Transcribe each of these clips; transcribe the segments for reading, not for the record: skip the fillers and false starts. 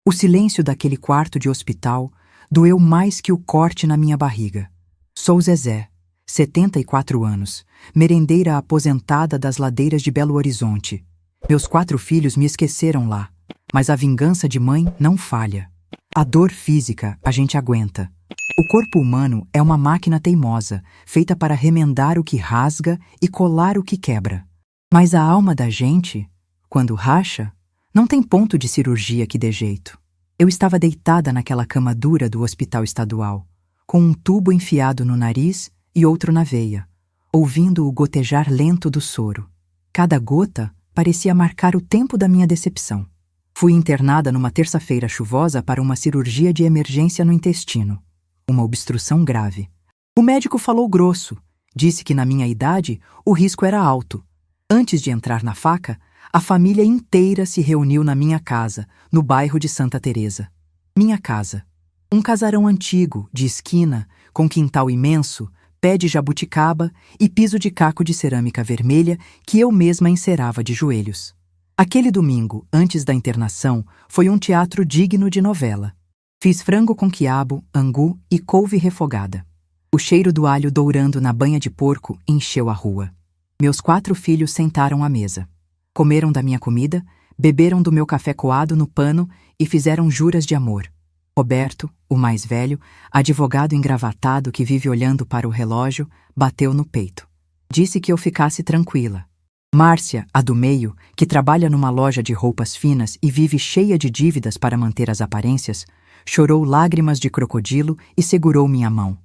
O silêncio daquele quarto de hospital doeu mais que o corte na minha barriga. Sou Zezé, 74 anos, merendeira aposentada das ladeiras de Belo Horizonte. Meus 4 filhos me esqueceram lá, mas a vingança de mãe não falha. A dor física a gente aguenta. O corpo humano é uma máquina teimosa, feita para remendar o que rasga e colar o que quebra. Mas a alma da gente, quando racha, não tem ponto de cirurgia que dê jeito. Eu estava deitada naquela cama dura do hospital estadual, com um tubo enfiado no nariz e outro na veia, ouvindo o gotejar lento do soro. Cada gota parecia marcar o tempo da minha decepção. Fui internada numa terça-feira chuvosa para uma cirurgia de emergência no intestino. Uma obstrução grave. O médico falou grosso, disse que na minha idade o risco era alto. Antes de entrar na faca, a família inteira se reuniu na minha casa, no bairro de Santa Teresa. Minha casa. Um casarão antigo, de esquina, com quintal imenso, pé de jabuticaba e piso de caco de cerâmica vermelha que eu mesma encerava de joelhos. Aquele domingo, antes da internação, foi um teatro digno de novela. Fiz frango com quiabo, angu e couve refogada. O cheiro do alho dourando na banha de porco encheu a rua. Meus 4 filhos sentaram à mesa. Comeram da minha comida, beberam do meu café coado no pano e fizeram juras de amor. Roberto, o mais velho, advogado engravatado que vive olhando para o relógio, bateu no peito. Disse que eu ficasse tranquila. Márcia, a do meio, que trabalha numa loja de roupas finas e vive cheia de dívidas para manter as aparências, chorou lágrimas de crocodilo e segurou minha mão.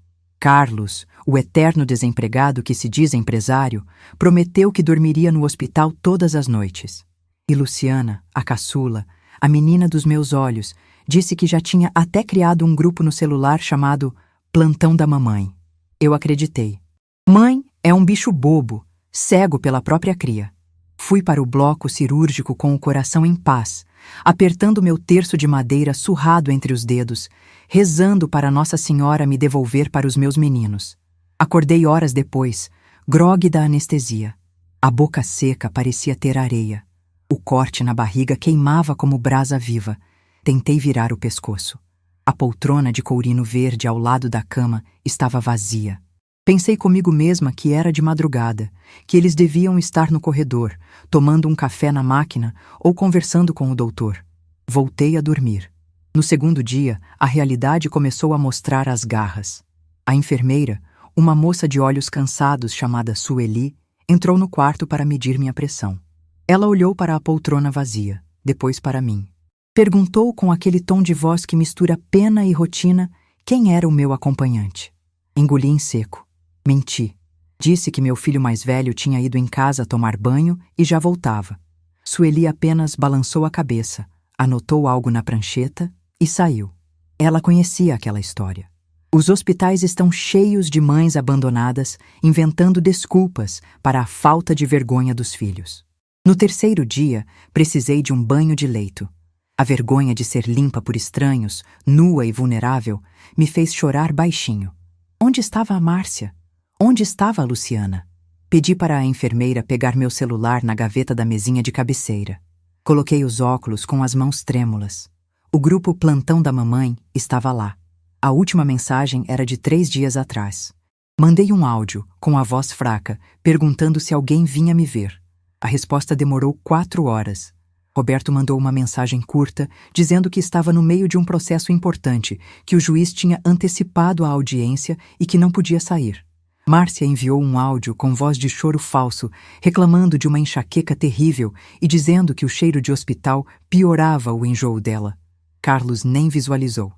Carlos, o eterno desempregado que se diz empresário, prometeu que dormiria no hospital todas as noites. E Luciana, a caçula, a menina dos meus olhos, disse que já tinha até criado um grupo no celular chamado Plantão da Mamãe. Eu acreditei. Mãe é um bicho bobo, cego pela própria cria. Fui para o bloco cirúrgico com o coração em paz, apertando meu terço de madeira surrado entre os dedos, rezando para Nossa Senhora me devolver para os meus meninos. Acordei horas depois, grogue da anestesia. A boca seca parecia ter areia. O corte na barriga queimava como brasa viva. Tentei virar o pescoço. A poltrona de courino verde ao lado da cama estava vazia. Pensei comigo mesma que era de madrugada, que eles deviam estar no corredor, tomando um café na máquina ou conversando com o doutor. Voltei a dormir. No segundo dia, a realidade começou a mostrar as garras. A enfermeira, uma moça de olhos cansados chamada Sueli, entrou no quarto para medir minha pressão. Ela olhou para a poltrona vazia, depois para mim. Perguntou com aquele tom de voz que mistura pena e rotina quem era o meu acompanhante. Engoli em seco. Menti. Disse que meu filho mais velho tinha ido em casa tomar banho e já voltava. Sueli apenas balançou a cabeça, anotou algo na prancheta e saiu. Ela conhecia aquela história. Os hospitais estão cheios de mães abandonadas, inventando desculpas para a falta de vergonha dos filhos. No terceiro dia, precisei de um banho de leito. A vergonha de ser limpa por estranhos, nua e vulnerável, me fez chorar baixinho. Onde estava a Márcia? Onde estava a Luciana? Pedi para a enfermeira pegar meu celular na gaveta da mesinha de cabeceira. Coloquei os óculos com as mãos trêmulas. O grupo Plantão da Mamãe estava lá. A última mensagem era de 3 dias atrás. Mandei um áudio, com a voz fraca, perguntando se alguém vinha me ver. A resposta demorou 4 horas. Roberto mandou uma mensagem curta, dizendo que estava no meio de um processo importante, que o juiz tinha antecipado a audiência e que não podia sair. Márcia enviou um áudio com voz de choro falso, reclamando de uma enxaqueca terrível e dizendo que o cheiro de hospital piorava o enjoo dela. Carlos nem visualizou.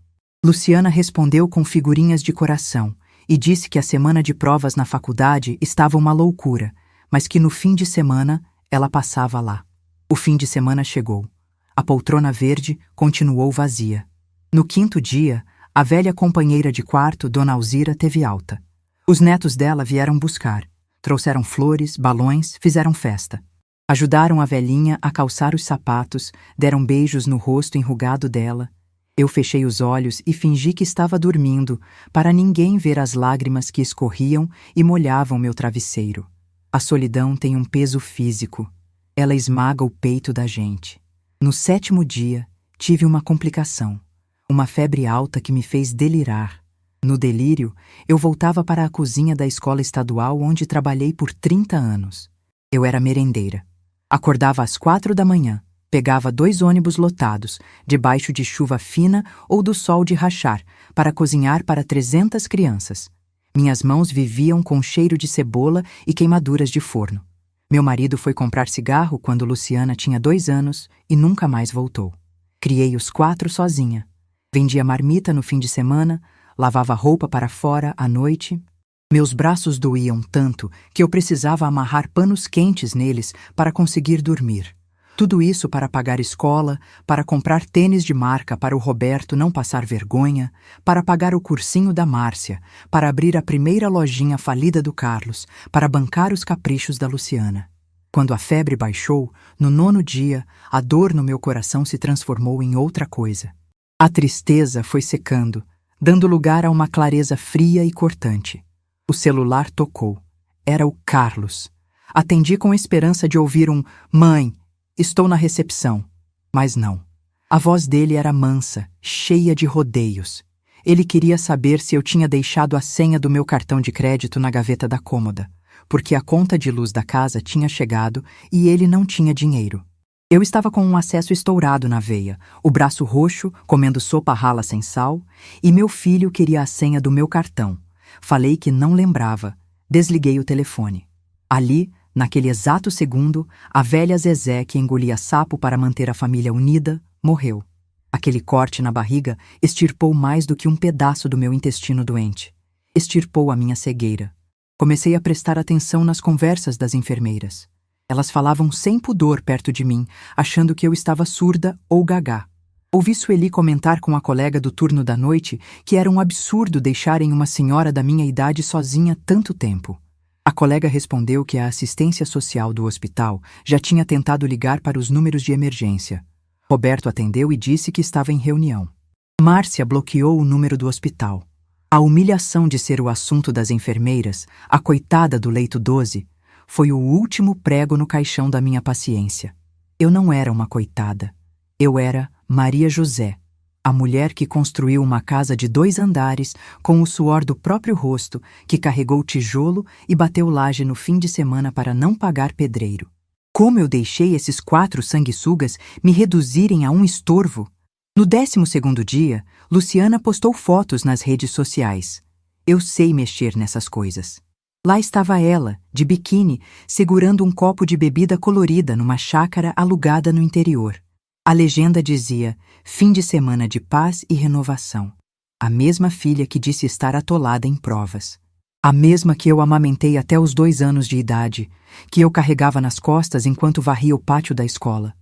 Luciana respondeu com figurinhas de coração e disse que a semana de provas na faculdade estava uma loucura, mas que no fim de semana ela passava lá. O fim de semana chegou. A poltrona verde continuou vazia. No 5º dia, a velha companheira de quarto, Dona Alzira, teve alta. Os netos dela vieram buscar. Trouxeram flores, balões, fizeram festa. Ajudaram a velhinha a calçar os sapatos, deram beijos no rosto enrugado dela. Eu fechei os olhos e fingi que estava dormindo, para ninguém ver as lágrimas que escorriam e molhavam meu travesseiro. A solidão tem um peso físico. Ela esmaga o peito da gente. No 7º dia, Tive uma complicação, uma febre alta que me fez delirar. No delírio, eu voltava para a cozinha da escola estadual onde trabalhei por 30 anos. Eu era merendeira. Acordava às 4 da manhã, pegava 2 ônibus lotados, debaixo de chuva fina ou do sol de rachar, para cozinhar para 300 crianças. Minhas mãos viviam com cheiro de cebola e queimaduras de forno. Meu marido foi comprar cigarro quando Luciana tinha 2 anos e nunca mais voltou. Criei os 4 sozinha. Vendia marmita no fim de semana, lavava roupa para fora à noite. Meus braços doíam tanto que eu precisava amarrar panos quentes neles para conseguir dormir. Tudo isso para pagar escola, para comprar tênis de marca para o Roberto não passar vergonha, para pagar o cursinho da Márcia, para abrir a primeira lojinha falida do Carlos, para bancar os caprichos da Luciana. Quando a febre baixou, no 9º dia, a dor no meu coração se transformou em outra coisa. A tristeza foi secando, dando lugar a uma clareza fria e cortante. O celular tocou. Era o Carlos. Atendi com esperança de ouvir um "Mãe, estou na recepção." Mas não. A voz dele era mansa, cheia de rodeios. Ele queria saber se eu tinha deixado a senha do meu cartão de crédito na gaveta da cômoda, porque a conta de luz da casa tinha chegado e ele não tinha dinheiro. Eu estava com um acesso estourado na veia, o braço roxo, comendo sopa rala sem sal, e meu filho queria a senha do meu cartão. Falei que não lembrava. Desliguei o telefone. Ali, naquele exato segundo, a velha Zezé, que engolia sapo para manter a família unida, morreu. Aquele corte na barriga extirpou mais do que um pedaço do meu intestino doente. Extirpou a minha cegueira. Comecei a prestar atenção nas conversas das enfermeiras. Elas falavam sem pudor perto de mim, achando que eu estava surda ou gagá. Ouvi Sueli comentar com a colega do turno da noite que era um absurdo deixarem uma senhora da minha idade sozinha tanto tempo. A colega respondeu que a assistência social do hospital já tinha tentado ligar para os números de emergência. Roberto atendeu e disse que estava em reunião. Márcia bloqueou o número do hospital. A humilhação de ser o assunto das enfermeiras, a coitada do leito 12, foi o último prego no caixão da minha paciência. Eu não era uma coitada. Eu era Maria José, a mulher que construiu uma casa de 2 andares com o suor do próprio rosto, que carregou tijolo e bateu laje no fim de semana para não pagar pedreiro. Como eu deixei esses 4 sanguessugas me reduzirem a um estorvo? No 12º dia, Luciana postou fotos nas redes sociais. Eu sei mexer nessas coisas. Lá estava ela, de biquíni, segurando um copo de bebida colorida numa chácara alugada no interior. A legenda dizia: "Fim de semana de paz e renovação." A mesma filha que disse estar atolada em provas. A mesma que eu amamentei até os 2 anos de idade, que eu carregava nas costas enquanto varria o pátio da escola.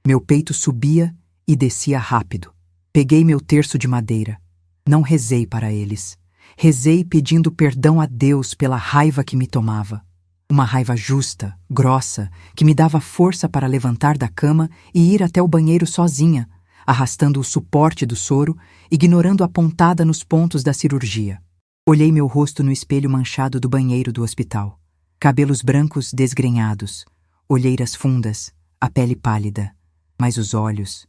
Meu peito subia e descia rápido. Peguei meu terço de madeira. Não rezei para eles. Rezei pedindo perdão a Deus pela raiva que me tomava. Uma raiva justa, grossa, que me dava força para levantar da cama e ir até o banheiro sozinha, arrastando o suporte do soro, ignorando a pontada nos pontos da cirurgia. Olhei meu rosto no espelho manchado do banheiro do hospital. Cabelos brancos desgrenhados, olheiras fundas, a pele pálida. Mas os olhos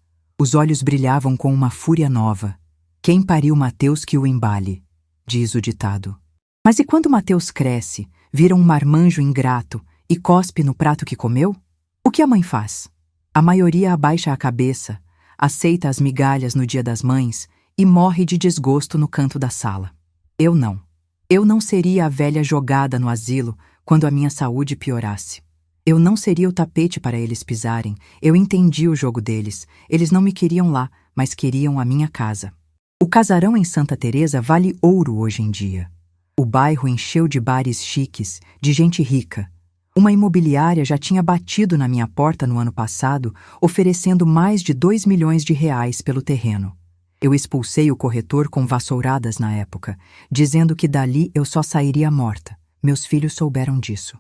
brilhavam com uma fúria nova. Quem pariu Mateus que o embale, diz o ditado. Mas e quando Mateus cresce, vira um marmanjo ingrato e cospe no prato que comeu? O que a mãe faz? A maioria abaixa a cabeça, aceita as migalhas no Dia das Mães e morre de desgosto no canto da sala. Eu não. Eu não seria a velha jogada no asilo quando a minha saúde piorasse. Eu não seria o tapete para eles pisarem. Eu entendi o jogo deles. Eles não me queriam lá, mas queriam a minha casa. O casarão em Santa Teresa vale ouro hoje em dia. O bairro encheu de bares chiques, de gente rica. Uma imobiliária já tinha batido na minha porta no ano passado, oferecendo mais de 2 milhões de reais pelo terreno. Eu expulsei o corretor com vassouradas na época, dizendo que dali eu só sairia morta. Meus filhos souberam disso.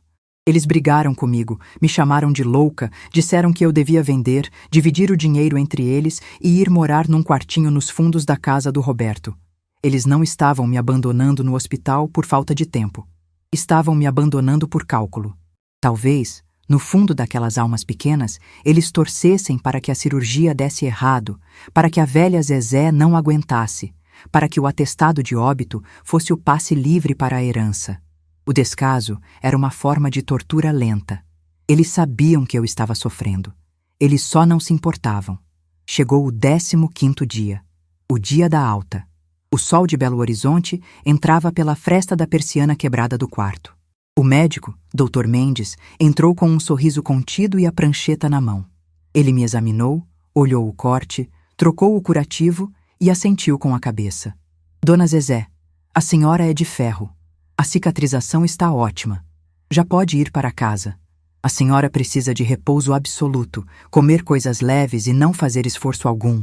Eles brigaram comigo, me chamaram de louca, disseram que eu devia vender, dividir o dinheiro entre eles e ir morar num quartinho nos fundos da casa do Roberto. Eles não estavam me abandonando no hospital por falta de tempo. Estavam me abandonando por cálculo. Talvez, No fundo daquelas almas pequenas, eles torcessem para que a cirurgia desse errado, para que a velha Zezé não aguentasse, para que o atestado de óbito fosse o passe livre para a herança. O descaso era uma forma de tortura lenta. Eles sabiam que eu estava sofrendo. Eles só não se importavam. Chegou o 15º dia, o dia da alta. O sol de Belo Horizonte entrava pela fresta da persiana quebrada do quarto. O médico, Dr. Mendes, entrou com um sorriso contido e a prancheta na mão. Ele me examinou, olhou o corte, trocou o curativo e assentiu com a cabeça. Dona Zezé, a senhora é de ferro. A cicatrização está ótima. Já pode ir para casa. A senhora precisa de repouso absoluto, comer coisas leves e não fazer esforço algum.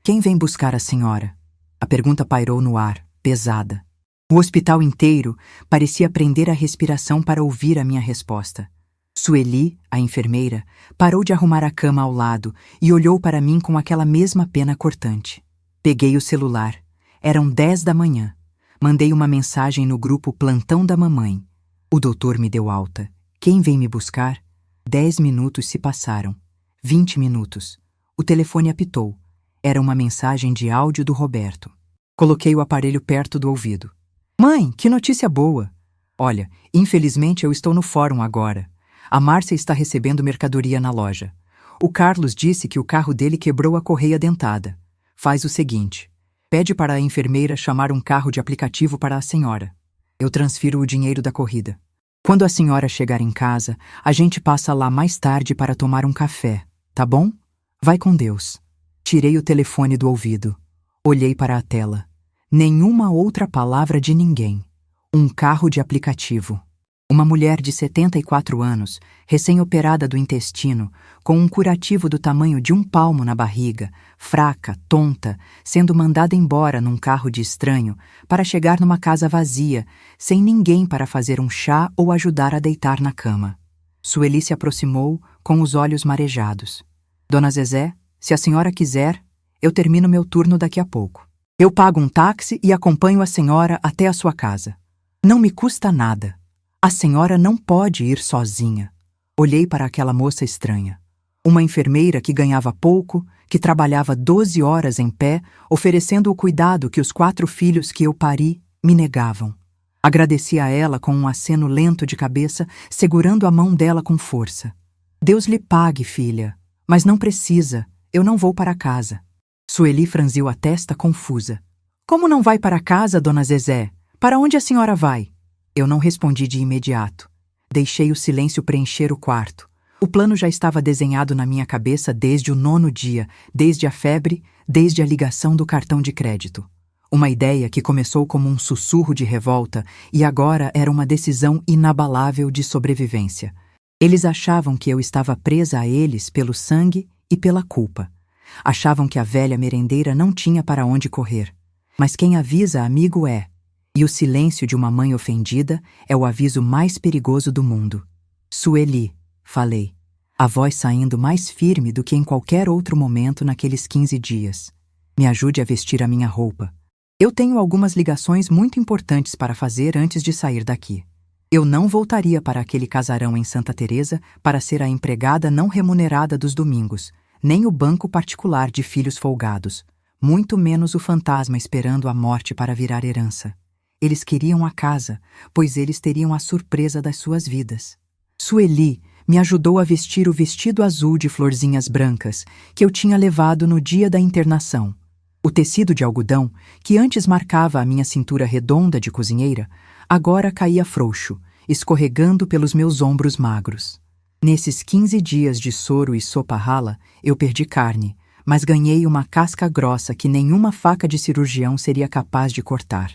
Quem vem buscar a senhora? A pergunta pairou no ar, pesada. O hospital inteiro parecia prender a respiração para ouvir a minha resposta. Sueli, a enfermeira, parou de arrumar a cama ao lado e olhou para mim com aquela mesma pena cortante. Peguei o celular. Eram 10 da manhã. Mandei uma mensagem no grupo Plantão da Mamãe. O doutor me deu alta. Quem vem me buscar? 10 minutos se passaram. 20 minutos. O telefone apitou. Era uma mensagem de áudio do Roberto. Coloquei o aparelho perto do ouvido. Mãe, que notícia boa! Olha, infelizmente eu estou no fórum agora. A Márcia está recebendo mercadoria na loja. O Carlos disse que o carro dele quebrou a correia dentada. Faz o seguinte: pede para a enfermeira chamar um carro de aplicativo para a senhora. Eu transfiro o dinheiro da corrida. Quando a senhora chegar em casa, a gente passa lá mais tarde para tomar um café, tá bom? Vai com Deus. Tirei o telefone do ouvido. Olhei para a tela. Nenhuma outra palavra de ninguém. Um carro de aplicativo. Uma mulher de 74 anos, recém-operada do intestino, com um curativo do tamanho de um palmo na barriga, fraca, tonta, sendo mandada embora num carro de estranho para chegar numa casa vazia, sem ninguém para fazer um chá ou ajudar a deitar na cama. Sueli se aproximou, com os olhos marejados. Dona Zezé, se a senhora quiser, eu termino meu turno daqui a pouco. Eu pago um táxi e acompanho a senhora até a sua casa. Não me custa nada. A senhora não pode ir sozinha. Olhei para aquela moça estranha. Uma enfermeira que ganhava pouco, que trabalhava 12 horas em pé, oferecendo o cuidado que os 4 filhos que eu pari me negavam. Agradeci a ela com um aceno lento de cabeça, segurando a mão dela com força. Deus lhe pague, filha. Mas não precisa. Eu não vou para casa. Sueli franziu a testa confusa. Como não vai para casa, dona Zezé? Para onde a senhora vai? Eu não respondi de imediato. Deixei o silêncio preencher o quarto. O plano já estava desenhado na minha cabeça desde o 9º dia, desde a febre, desde a ligação do cartão de crédito. Uma ideia que começou como um sussurro de revolta e agora era uma decisão inabalável de sobrevivência. Eles achavam que eu estava presa a eles pelo sangue e pela culpa. Achavam que a velha merendeira não tinha para onde correr. Mas quem avisa amigo é. E o silêncio de uma mãe ofendida é o aviso mais perigoso do mundo. Sueli, falei, a voz saindo mais firme do que em qualquer outro momento naqueles 15 dias. Me ajude a vestir a minha roupa. Eu tenho algumas ligações muito importantes para fazer antes de sair daqui. Eu não voltaria para aquele casarão em Santa Teresa para ser a empregada não remunerada dos domingos, nem o banco particular de filhos folgados, muito menos o fantasma esperando a morte para virar herança. Eles queriam a casa, pois eles teriam a surpresa das suas vidas. Sueli me ajudou a vestir o vestido azul de florzinhas brancas que eu tinha levado no dia da internação. O tecido de algodão, que antes marcava a minha cintura redonda de cozinheira, agora caía frouxo, escorregando pelos meus ombros magros. Nesses 15 dias de soro e sopa rala, eu perdi carne, mas ganhei uma casca grossa que nenhuma faca de cirurgião seria capaz de cortar.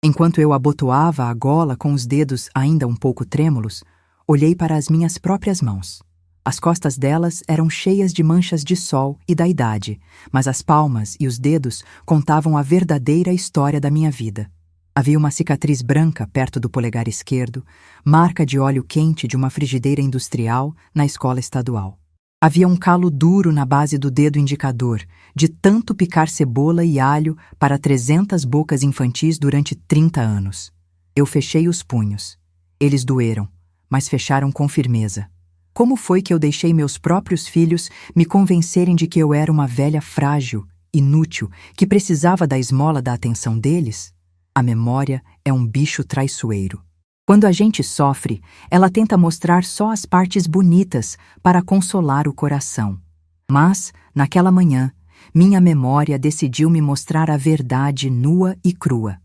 Enquanto eu abotoava a gola com os dedos ainda um pouco trêmulos, olhei para as minhas próprias mãos. As costas delas eram cheias de manchas de sol e da idade, mas as palmas e os dedos contavam a verdadeira história da minha vida. Havia uma cicatriz branca perto do polegar esquerdo, marca de óleo quente de uma frigideira industrial na escola estadual. Havia um calo duro na base do dedo indicador, de tanto picar cebola e alho para 300 bocas infantis durante 30 anos. Eu fechei os punhos. Eles doeram, mas fecharam com firmeza. Como foi que eu deixei meus próprios filhos me convencerem de que eu era uma velha frágil, inútil, que precisava da esmola da atenção deles? A memória é um bicho traiçoeiro. Quando a gente sofre, ela tenta mostrar só as partes bonitas para consolar o coração. Mas, naquela manhã, minha memória decidiu me mostrar a verdade nua e crua.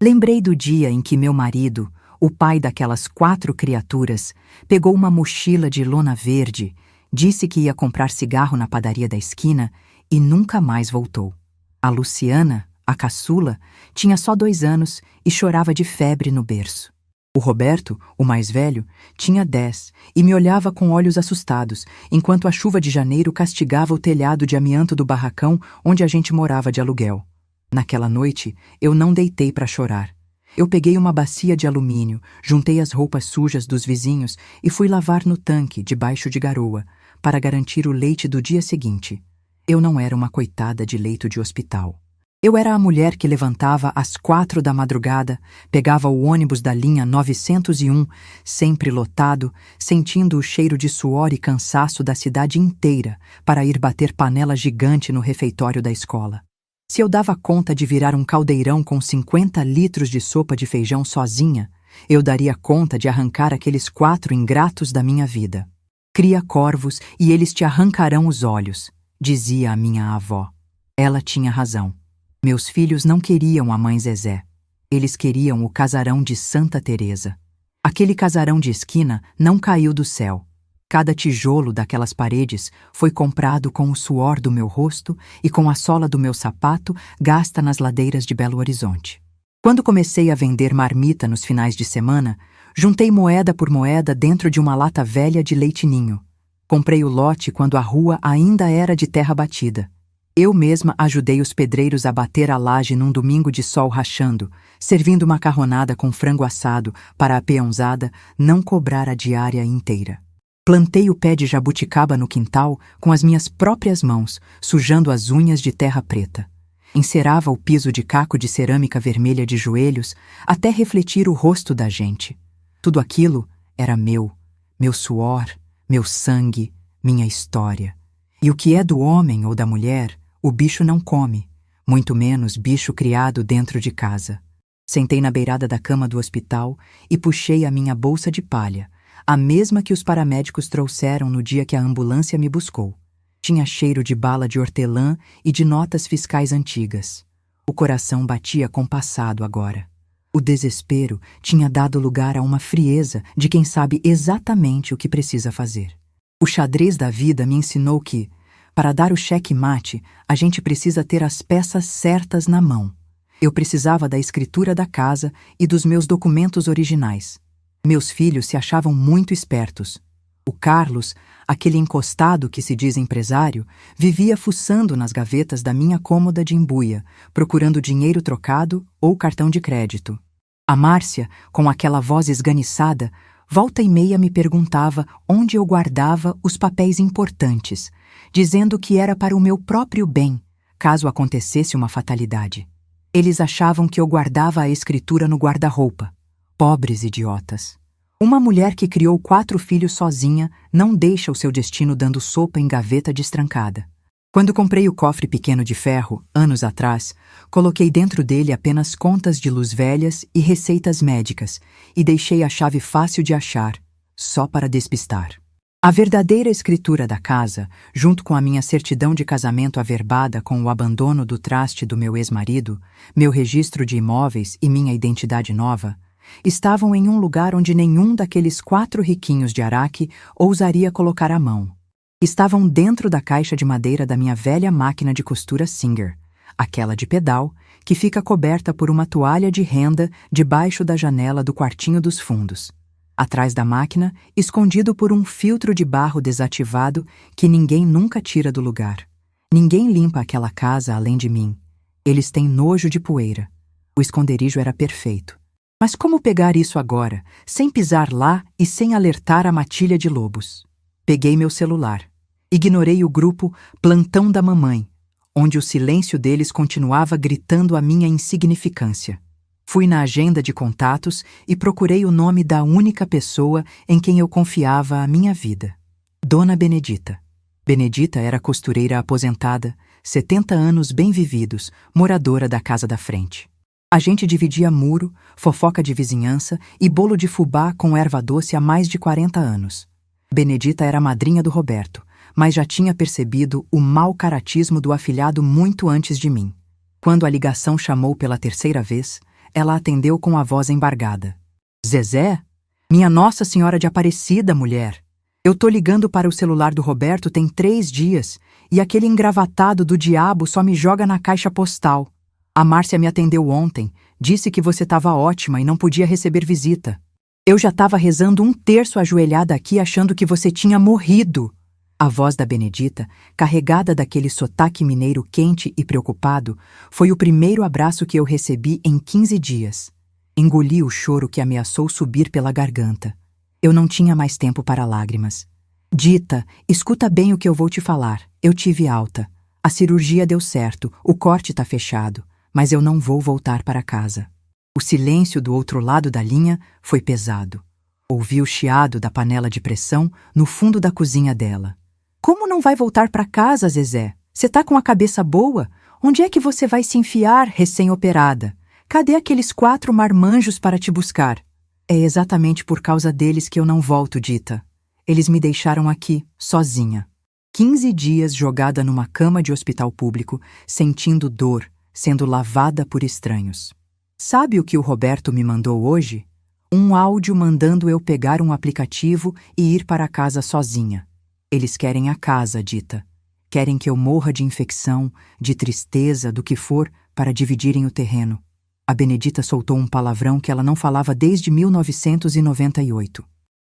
Lembrei do dia em que meu marido, o pai daquelas 4 criaturas, pegou uma mochila de lona verde, disse que ia comprar cigarro na padaria da esquina e nunca mais voltou. A Luciana, a caçula, tinha só 2 anos e chorava de febre no berço. O Roberto, o mais velho, tinha 10 e me olhava com olhos assustados, enquanto a chuva de janeiro castigava o telhado de amianto do barracão onde a gente morava de aluguel. Naquela noite, eu não deitei para chorar. Eu peguei uma bacia de alumínio, juntei as roupas sujas dos vizinhos e fui lavar no tanque, debaixo de garoa, para garantir o leite do dia seguinte. Eu não era uma coitada de leito de hospital. Eu era a mulher que levantava às 4 da madrugada, pegava o ônibus da linha 901, sempre lotado, sentindo o cheiro de suor e cansaço da cidade inteira, para ir bater panela gigante no refeitório da escola. Se eu dava conta de virar um caldeirão com 50 litros de sopa de feijão sozinha, eu daria conta de arrancar aqueles 4 ingratos da minha vida. Cria corvos e eles te arrancarão os olhos, dizia a minha avó. Ela tinha razão. Meus filhos não queriam a mãe Zezé. Eles queriam o casarão de Santa Teresa. Aquele casarão de esquina não caiu do céu. Cada tijolo daquelas paredes foi comprado com o suor do meu rosto e com a sola do meu sapato gasta nas ladeiras de Belo Horizonte. Quando comecei a vender marmita nos finais de semana, juntei moeda por moeda dentro de uma lata velha de leite ninho. Comprei o lote quando a rua ainda era de terra batida. Eu mesma ajudei os pedreiros a bater a laje num domingo de sol rachando, servindo macarronada com frango assado para a peãozada não cobrar a diária inteira. Plantei o pé de jabuticaba no quintal com as minhas próprias mãos, sujando as unhas de terra preta. Encerava o piso de caco de cerâmica vermelha de joelhos até refletir o rosto da gente. Tudo aquilo era meu suor, meu sangue, minha história. E o que é do homem ou da mulher, o bicho não come, muito menos bicho criado dentro de casa. Sentei na beirada da cama do hospital e puxei a minha bolsa de palha, a mesma que os paramédicos trouxeram no dia que a ambulância me buscou. Tinha cheiro de bala de hortelã e de notas fiscais antigas. O coração batia compassado agora. O desespero tinha dado lugar a uma frieza de quem sabe exatamente o que precisa fazer. O xadrez da vida me ensinou que, para dar o cheque-mate, a gente precisa ter as peças certas na mão. Eu precisava da escritura da casa e dos meus documentos originais. Meus filhos se achavam muito espertos. O Carlos, aquele encostado que se diz empresário, vivia fuçando nas gavetas da minha cômoda de embuia, procurando dinheiro trocado ou cartão de crédito. A Márcia, com aquela voz esganiçada, volta e meia me perguntava onde eu guardava os papéis importantes, dizendo que era para o meu próprio bem, caso acontecesse uma fatalidade. Eles achavam que eu guardava a escritura no guarda-roupa. Pobres idiotas. Uma mulher que criou 4 filhos sozinha não deixa o seu destino dando sopa em gaveta destrancada. Quando comprei o cofre pequeno de ferro, anos atrás, coloquei dentro dele apenas contas de luz velhas e receitas médicas e deixei a chave fácil de achar, só para despistar. A verdadeira escritura da casa, junto com a minha certidão de casamento averbada com o abandono do traste do meu ex-marido, meu registro de imóveis e minha identidade nova, estavam em um lugar onde nenhum daqueles 4 riquinhos de Araque ousaria colocar a mão. Estavam dentro da caixa de madeira da minha velha máquina de costura Singer, aquela de pedal, que fica coberta por uma toalha de renda debaixo da janela do quartinho dos fundos. Atrás da máquina, escondido por um filtro de barro desativado que ninguém nunca tira do lugar. Ninguém limpa aquela casa além de mim. Eles têm nojo de poeira. O esconderijo era perfeito. Mas como pegar isso agora, sem pisar lá e sem alertar a matilha de lobos? Peguei meu celular. Ignorei o grupo Plantão da Mamãe, onde o silêncio deles continuava gritando a minha insignificância. Fui na agenda de contatos e procurei o nome da única pessoa em quem eu confiava a minha vida. Dona Benedita. Benedita era costureira aposentada, 70 anos bem vividos, moradora da casa da frente. A gente dividia muro, fofoca de vizinhança e bolo de fubá com erva doce há mais de 40 anos. Benedita era madrinha do Roberto, mas já tinha percebido o mau caratismo do afilhado muito antes de mim. Quando a ligação chamou pela terceira vez, ela atendeu com a voz embargada. Zezé? Minha Nossa Senhora de Aparecida, mulher! Eu tô ligando para o celular do Roberto tem 3 dias e aquele engravatado do diabo só me joga na caixa postal. A Márcia me atendeu ontem, disse que você estava ótima e não podia receber visita. Eu já estava rezando 1/3 ajoelhada aqui achando que você tinha morrido. A voz da Benedita, carregada daquele sotaque mineiro quente e preocupado, foi o primeiro abraço que eu recebi em 15 dias. Engoli o choro que ameaçou subir pela garganta. Eu não tinha mais tempo para lágrimas. Dita, escuta bem o que eu vou te falar. Eu tive alta. A cirurgia deu certo, o corte tá fechado, mas eu não vou voltar para casa. O silêncio do outro lado da linha foi pesado. Ouvi o chiado da panela de pressão no fundo da cozinha dela. Como não vai voltar para casa, Zezé? Você tá com a cabeça boa? Onde é que você vai se enfiar, recém-operada? Cadê aqueles 4 marmanjos para te buscar? É exatamente por causa deles que eu não volto, Dita. Eles me deixaram aqui, sozinha. 15 dias jogada numa cama de hospital público, sentindo dor, sendo lavada por estranhos. Sabe o que o Roberto me mandou hoje? Um áudio mandando eu pegar um aplicativo e ir para casa sozinha. Eles querem a casa, Dita. Querem que eu morra de infecção, de tristeza, do que for, para dividirem o terreno. A Benedita soltou um palavrão que ela não falava desde 1998.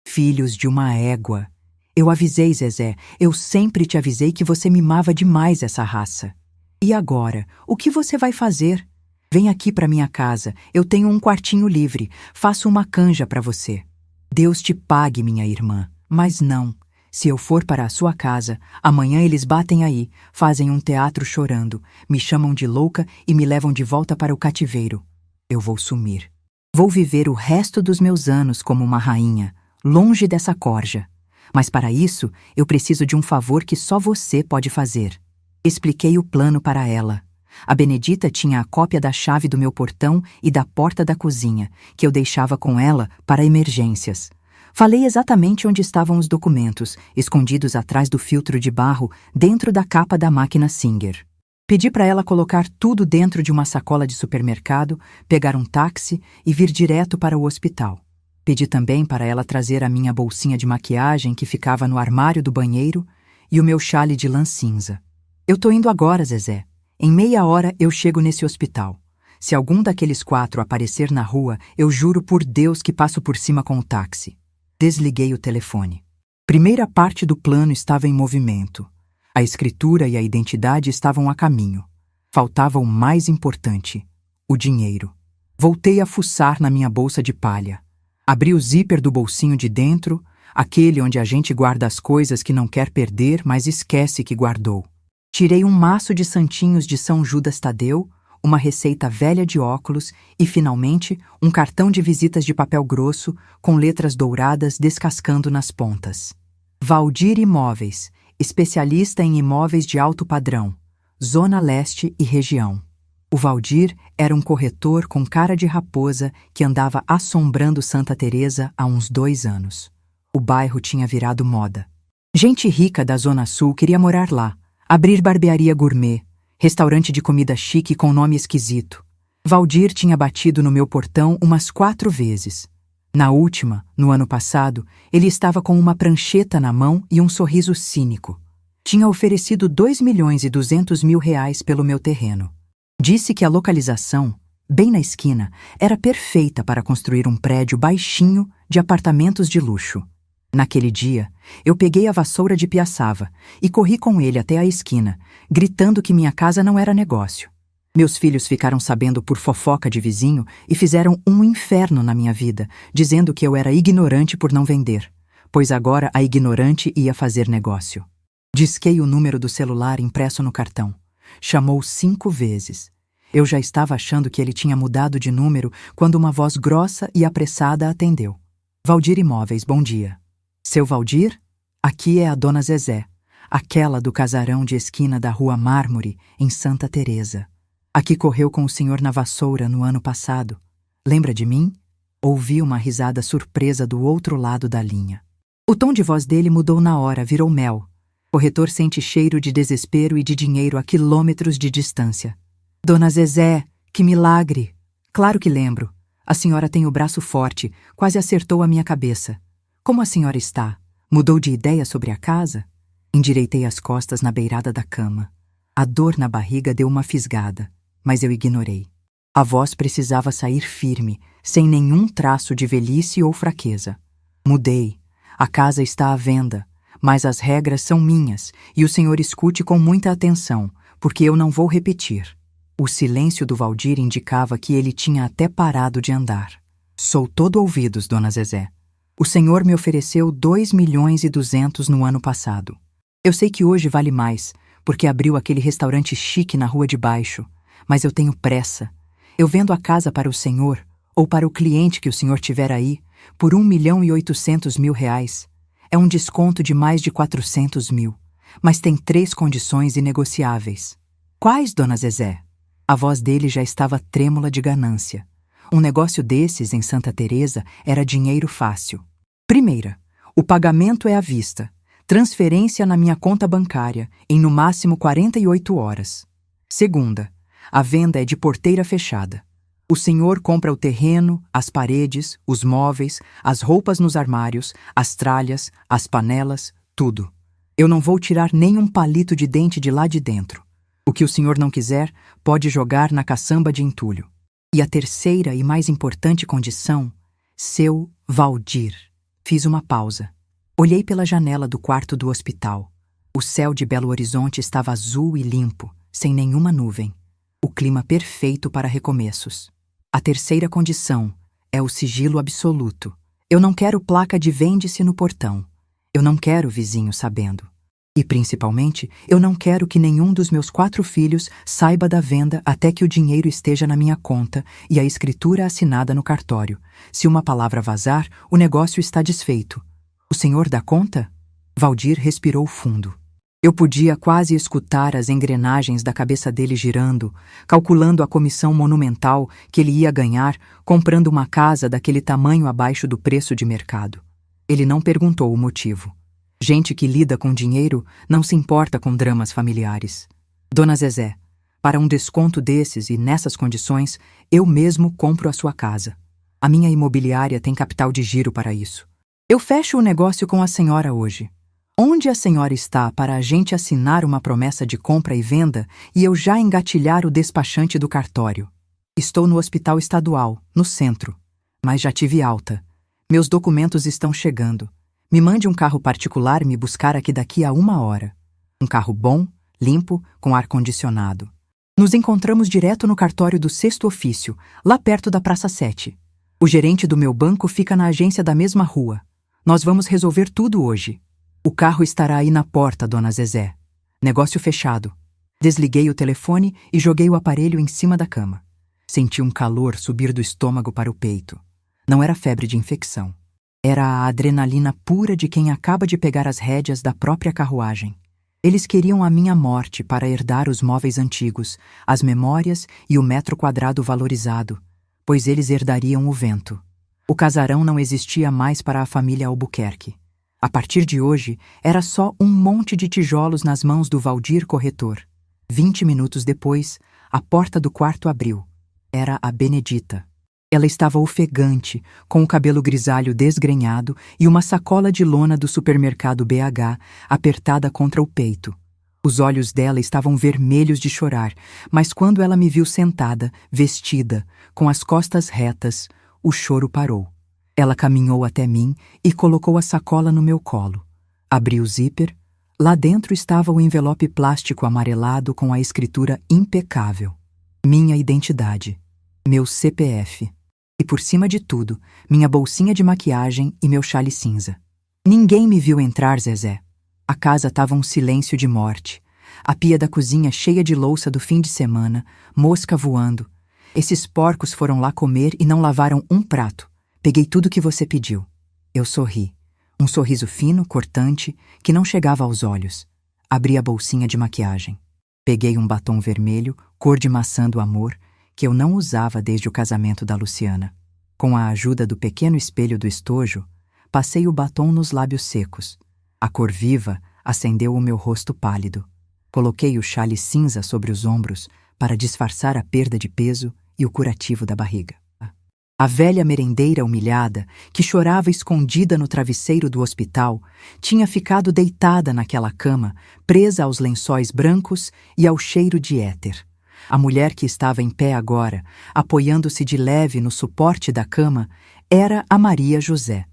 Filhos de uma égua. Eu avisei, Zezé, eu sempre te avisei que você mimava demais essa raça. E agora, o que você vai fazer? Vem aqui para minha casa, eu tenho um quartinho livre, faço uma canja para você. Deus te pague, minha irmã, mas não. Se eu for para a sua casa, amanhã eles batem aí, fazem um teatro chorando, me chamam de louca e me levam de volta para o cativeiro. Eu vou sumir. Vou viver o resto dos meus anos como uma rainha, longe dessa corja. Mas para isso, eu preciso de um favor que só você pode fazer. Expliquei o plano para ela. A Benedita tinha a cópia da chave do meu portão e da porta da cozinha, que eu deixava com ela para emergências. Falei exatamente onde estavam os documentos, escondidos atrás do filtro de barro, dentro da capa da máquina Singer. Pedi para ela colocar tudo dentro de uma sacola de supermercado, pegar um táxi e vir direto para o hospital. Pedi também para ela trazer a minha bolsinha de maquiagem que ficava no armário do banheiro e o meu chale de lã cinza. Eu tô indo agora, Zezé. Em meia hora eu chego nesse hospital. Se algum daqueles 4 aparecer na rua, eu juro por Deus que passo por cima com o táxi. Desliguei o telefone. Primeira parte do plano estava em movimento. A escritura e a identidade estavam a caminho. Faltava o mais importante, o dinheiro. Voltei a fuçar na minha bolsa de palha. Abri o zíper do bolsinho de dentro, aquele onde a gente guarda as coisas que não quer perder, mas esquece que guardou. Tirei um maço de santinhos de São Judas Tadeu, uma receita velha de óculos e, finalmente, um cartão de visitas de papel grosso com letras douradas descascando nas pontas. Valdir Imóveis, especialista em imóveis de alto padrão, Zona Leste e região. O Valdir era um corretor com cara de raposa que andava assombrando Santa Teresa há uns 2 anos. O bairro tinha virado moda. Gente rica da Zona Sul queria morar lá, abrir barbearia gourmet, restaurante de comida chique com nome esquisito. Valdir tinha batido no meu portão umas 4 vezes. Na última, no ano passado, ele estava com uma prancheta na mão e um sorriso cínico. Tinha oferecido R$2.200.000 pelo meu terreno. Disse que a localização, bem na esquina, era perfeita para construir um prédio baixinho de apartamentos de luxo. Naquele dia, eu peguei a vassoura de piaçava e corri com ele até a esquina, gritando que minha casa não era negócio. Meus filhos ficaram sabendo por fofoca de vizinho e fizeram um inferno na minha vida, dizendo que eu era ignorante por não vender, pois agora a ignorante ia fazer negócio. Disquei o número do celular impresso no cartão. Chamou 5 vezes. Eu já estava achando que ele tinha mudado de número quando uma voz grossa e apressada atendeu. Valdir Imóveis, bom dia. Seu Valdir? Aqui é a Dona Zezé, aquela do casarão de esquina da Rua Mármore, em Santa Teresa. Aqui correu com o senhor na vassoura no ano passado. Lembra de mim? Ouvi uma risada surpresa do outro lado da linha. O tom de voz dele mudou na hora, virou mel. O corretor sente cheiro de desespero e de dinheiro a quilômetros de distância. Dona Zezé, que milagre! Claro que lembro. A senhora tem o braço forte, quase acertou a minha cabeça. Como a senhora está? Mudou de ideia sobre a casa? Endireitei as costas na beirada da cama. A dor na barriga deu uma fisgada, mas eu ignorei. A voz precisava sair firme, sem nenhum traço de velhice ou fraqueza. Mudei. A casa está à venda, mas as regras são minhas e o senhor escute com muita atenção, porque eu não vou repetir. O silêncio do Valdir indicava que ele tinha até parado de andar. Sou todo ouvidos, Dona Zezé. O senhor me ofereceu 2.200.000 no ano passado. Eu sei que hoje vale mais, porque abriu aquele restaurante chique na rua de baixo, mas eu tenho pressa. Eu vendo a casa para o senhor, ou para o cliente que o senhor tiver aí, por R$ 1.800.000. É um desconto de mais de 400.000, mas tem 3 condições inegociáveis. Quais, Dona Zezé? A voz dele já estava trêmula de ganância. Um negócio desses em Santa Teresa era dinheiro fácil. Primeira, o pagamento é à vista. Transferência na minha conta bancária, em no máximo 48 horas. Segunda, a venda é de porteira fechada. O senhor compra o terreno, as paredes, os móveis, as roupas nos armários, as tralhas, as panelas, tudo. Eu não vou tirar nem um palito de dente de lá de dentro. O que o senhor não quiser, pode jogar na caçamba de entulho. E a terceira e mais importante condição, seu Valdir. Fiz uma pausa. Olhei pela janela do quarto do hospital. O céu de Belo Horizonte estava azul e limpo, sem nenhuma nuvem. O clima perfeito para recomeços. A terceira condição é o sigilo absoluto. Eu não quero placa de vende-se no portão. Eu não quero vizinho sabendo. E, principalmente, eu não quero que nenhum dos meus 4 filhos saiba da venda até que o dinheiro esteja na minha conta e a escritura assinada no cartório. Se uma palavra vazar, o negócio está desfeito. O senhor dá conta? Valdir respirou fundo. Eu podia quase escutar as engrenagens da cabeça dele girando, calculando a comissão monumental que ele ia ganhar comprando uma casa daquele tamanho abaixo do preço de mercado. Ele não perguntou o motivo. Gente que lida com dinheiro não se importa com dramas familiares. Dona Zezé, para um desconto desses e nessas condições, eu mesmo compro a sua casa. A minha imobiliária tem capital de giro para isso. Eu fecho o negócio com a senhora hoje. Onde a senhora está para a gente assinar uma promessa de compra e venda e eu já engatilhar o despachante do cartório? Estou no hospital estadual, no centro. Mas já tive alta. Meus documentos estão chegando. Me mande um carro particular me buscar aqui daqui a 1 hora. Um carro bom, limpo, com ar-condicionado. Nos encontramos direto no cartório do 6º ofício, lá perto da Praça 7. O gerente do meu banco fica na agência da mesma rua. Nós vamos resolver tudo hoje. O carro estará aí na porta, Dona Zezé. Negócio fechado. Desliguei o telefone e joguei o aparelho em cima da cama. Senti um calor subir do estômago para o peito. Não era febre de infecção. Era a adrenalina pura de quem acaba de pegar as rédeas da própria carruagem. Eles queriam a minha morte para herdar os móveis antigos, as memórias e o metro quadrado valorizado, pois eles herdariam o vento. O casarão não existia mais para a família Albuquerque. A partir de hoje, era só um monte de tijolos nas mãos do Valdir corretor. 20 minutos depois, a porta do quarto abriu. Era a Benedita. Ela estava ofegante, com o cabelo grisalho desgrenhado e uma sacola de lona do supermercado BH apertada contra o peito. Os olhos dela estavam vermelhos de chorar, mas quando ela me viu sentada, vestida, com as costas retas, o choro parou. Ela caminhou até mim e colocou a sacola no meu colo. Abri o zíper. Lá dentro estava o envelope plástico amarelado com a escritura impecável. Minha identidade. Meu CPF. E por cima de tudo, minha bolsinha de maquiagem e meu chale cinza. Ninguém me viu entrar, Zezé. A casa estava um silêncio de morte. A pia da cozinha cheia de louça do fim de semana, mosca voando. Esses porcos foram lá comer e não lavaram um prato. Peguei tudo que você pediu. Eu sorri. Um sorriso fino, cortante, que não chegava aos olhos. Abri a bolsinha de maquiagem. Peguei um batom vermelho, cor de maçã do amor, que eu não usava desde o casamento da Luciana. Com a ajuda do pequeno espelho do estojo, passei o batom nos lábios secos. A cor viva acendeu o meu rosto pálido. Coloquei o chale cinza sobre os ombros para disfarçar a perda de peso e o curativo da barriga. A velha merendeira humilhada, que chorava escondida no travesseiro do hospital, tinha ficado deitada naquela cama, presa aos lençóis brancos e ao cheiro de éter. A mulher que estava em pé agora, apoiando-se de leve no suporte da cama, era a Maria José,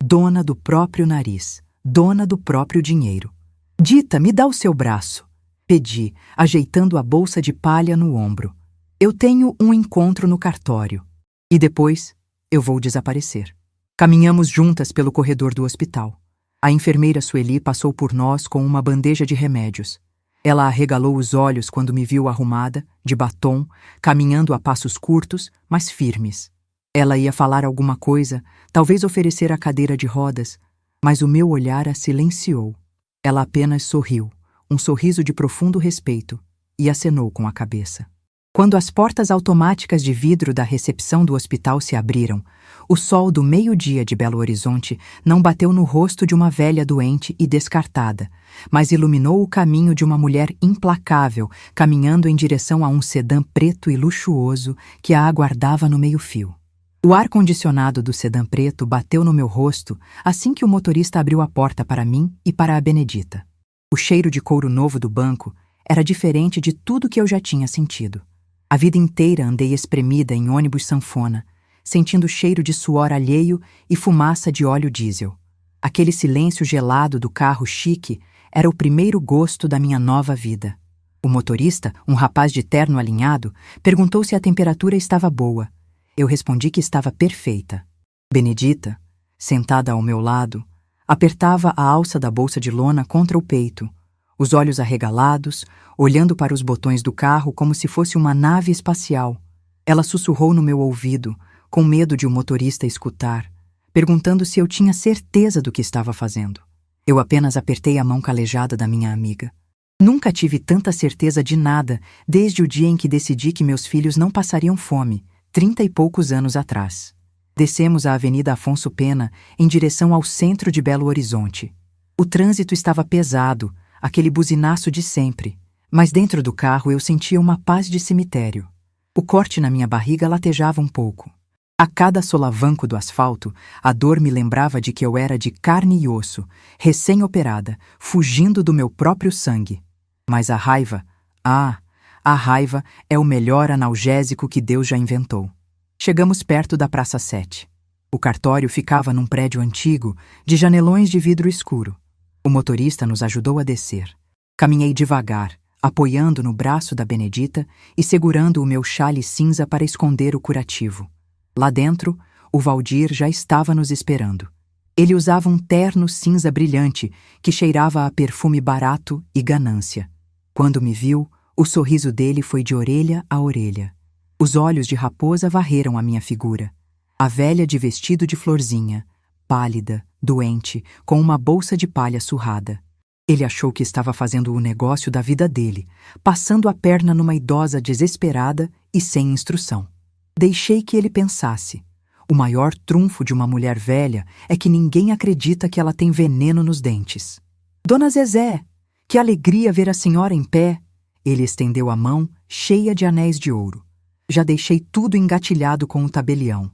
dona do próprio nariz, dona do próprio dinheiro. Dita, me dá o seu braço, pedi, ajeitando a bolsa de palha no ombro. Eu tenho um encontro no cartório. E depois, eu vou desaparecer. Caminhamos juntas pelo corredor do hospital. A enfermeira Sueli passou por nós com uma bandeja de remédios. Ela arregalou os olhos quando me viu arrumada, de batom, caminhando a passos curtos, mas firmes. Ela ia falar alguma coisa, talvez oferecer a cadeira de rodas, mas o meu olhar a silenciou. Ela apenas sorriu, um sorriso de profundo respeito, e acenou com a cabeça. Quando as portas automáticas de vidro da recepção do hospital se abriram, o sol do meio-dia de Belo Horizonte não bateu no rosto de uma velha doente e descartada, mas iluminou o caminho de uma mulher implacável, caminhando em direção a um sedã preto e luxuoso que a aguardava no meio-fio. O ar-condicionado do sedã preto bateu no meu rosto assim que o motorista abriu a porta para mim e para a Benedita. O cheiro de couro novo do banco era diferente de tudo que eu já tinha sentido. A vida inteira andei espremida em ônibus sanfona, sentindo cheiro de suor alheio e fumaça de óleo diesel. Aquele silêncio gelado do carro chique era o primeiro gosto da minha nova vida. O motorista, um rapaz de terno alinhado, perguntou se a temperatura estava boa. Eu respondi que estava perfeita. Benedita, sentada ao meu lado, apertava a alça da bolsa de lona contra o peito, os olhos arregalados, olhando para os botões do carro como se fosse uma nave espacial. Ela sussurrou no meu ouvido, com medo de o motorista escutar, perguntando se eu tinha certeza do que estava fazendo. Eu apenas apertei a mão calejada da minha amiga. Nunca tive tanta certeza de nada desde o dia em que decidi que meus filhos não passariam fome, 30 e poucos anos atrás. Descemos a Avenida Afonso Pena em direção ao centro de Belo Horizonte. O trânsito estava pesado, aquele buzinaço de sempre, mas dentro do carro eu sentia uma paz de cemitério. O corte na minha barriga latejava um pouco. A cada solavanco do asfalto, a dor me lembrava de que eu era de carne e osso, recém-operada, fugindo do meu próprio sangue. Mas a raiva, a raiva é o melhor analgésico que Deus já inventou. Chegamos perto da Praça 7. O cartório ficava num prédio antigo, de janelões de vidro escuro. O motorista nos ajudou a descer. Caminhei devagar, apoiando no braço da Benedita e segurando o meu chale cinza para esconder o curativo. Lá dentro, o Valdir já estava nos esperando. Ele usava um terno cinza brilhante que cheirava a perfume barato e ganância. Quando me viu, o sorriso dele foi de orelha a orelha. Os olhos de raposa varreram a minha figura. A velha de vestido de florzinha, pálida, doente, com uma bolsa de palha surrada. Ele achou que estava fazendo o negócio da vida dele, passando a perna numa idosa desesperada e sem instrução. Deixei que ele pensasse. O maior trunfo de uma mulher velha é que ninguém acredita que ela tem veneno nos dentes. Dona Zezé, que alegria ver a senhora em pé! Ele estendeu a mão, cheia de anéis de ouro. Já deixei tudo engatilhado com o tabelião.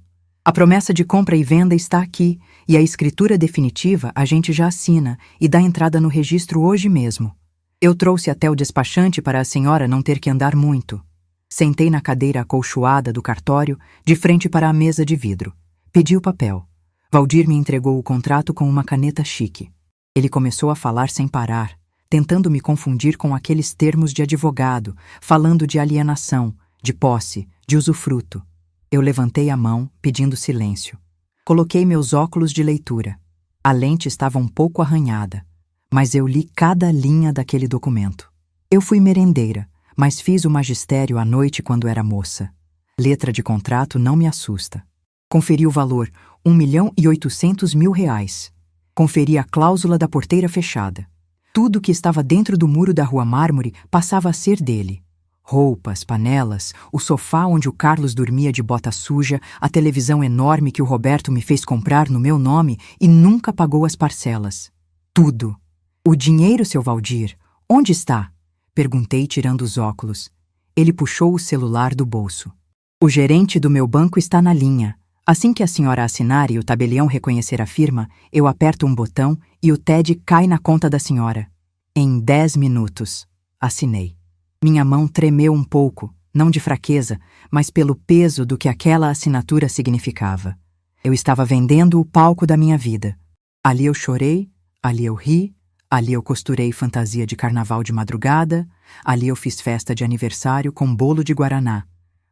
A promessa de compra e venda está aqui, e a escritura definitiva a gente já assina e dá entrada no registro hoje mesmo. Eu trouxe até o despachante para a senhora não ter que andar muito. Sentei na cadeira acolchoada do cartório, de frente para a mesa de vidro. Pedi o papel. Valdir me entregou o contrato com uma caneta chique. Ele começou a falar sem parar, tentando me confundir com aqueles termos de advogado, falando de alienação, de posse, de usufruto. Eu levantei a mão, pedindo silêncio. Coloquei meus óculos de leitura. A lente estava um pouco arranhada, mas eu li cada linha daquele documento. Eu fui merendeira, mas fiz o magistério à noite quando era moça. Letra de contrato não me assusta. Conferi o valor, R$ 1.800.000. Conferi a cláusula da porteira fechada. Tudo que estava dentro do muro da Rua Mármore passava a ser dele. Roupas, panelas, o sofá onde o Carlos dormia de bota suja, a televisão enorme que o Roberto me fez comprar no meu nome e nunca pagou as parcelas. Tudo. O dinheiro, seu Valdir, onde está? Perguntei tirando os óculos. Ele puxou o celular do bolso. O gerente do meu banco está na linha. Assim que a senhora assinar e o tabelião reconhecer a firma, eu aperto um botão e o TED cai na conta da senhora. Em 10 minutos. Assinei. Minha mão tremeu um pouco, não de fraqueza, mas pelo peso do que aquela assinatura significava. Eu estava vendendo o palco da minha vida. Ali eu chorei, ali eu ri, ali eu costurei fantasia de carnaval de madrugada, ali eu fiz festa de aniversário com bolo de guaraná.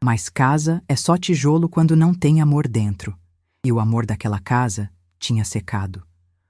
Mas casa é só tijolo quando não tem amor dentro. E o amor daquela casa tinha secado.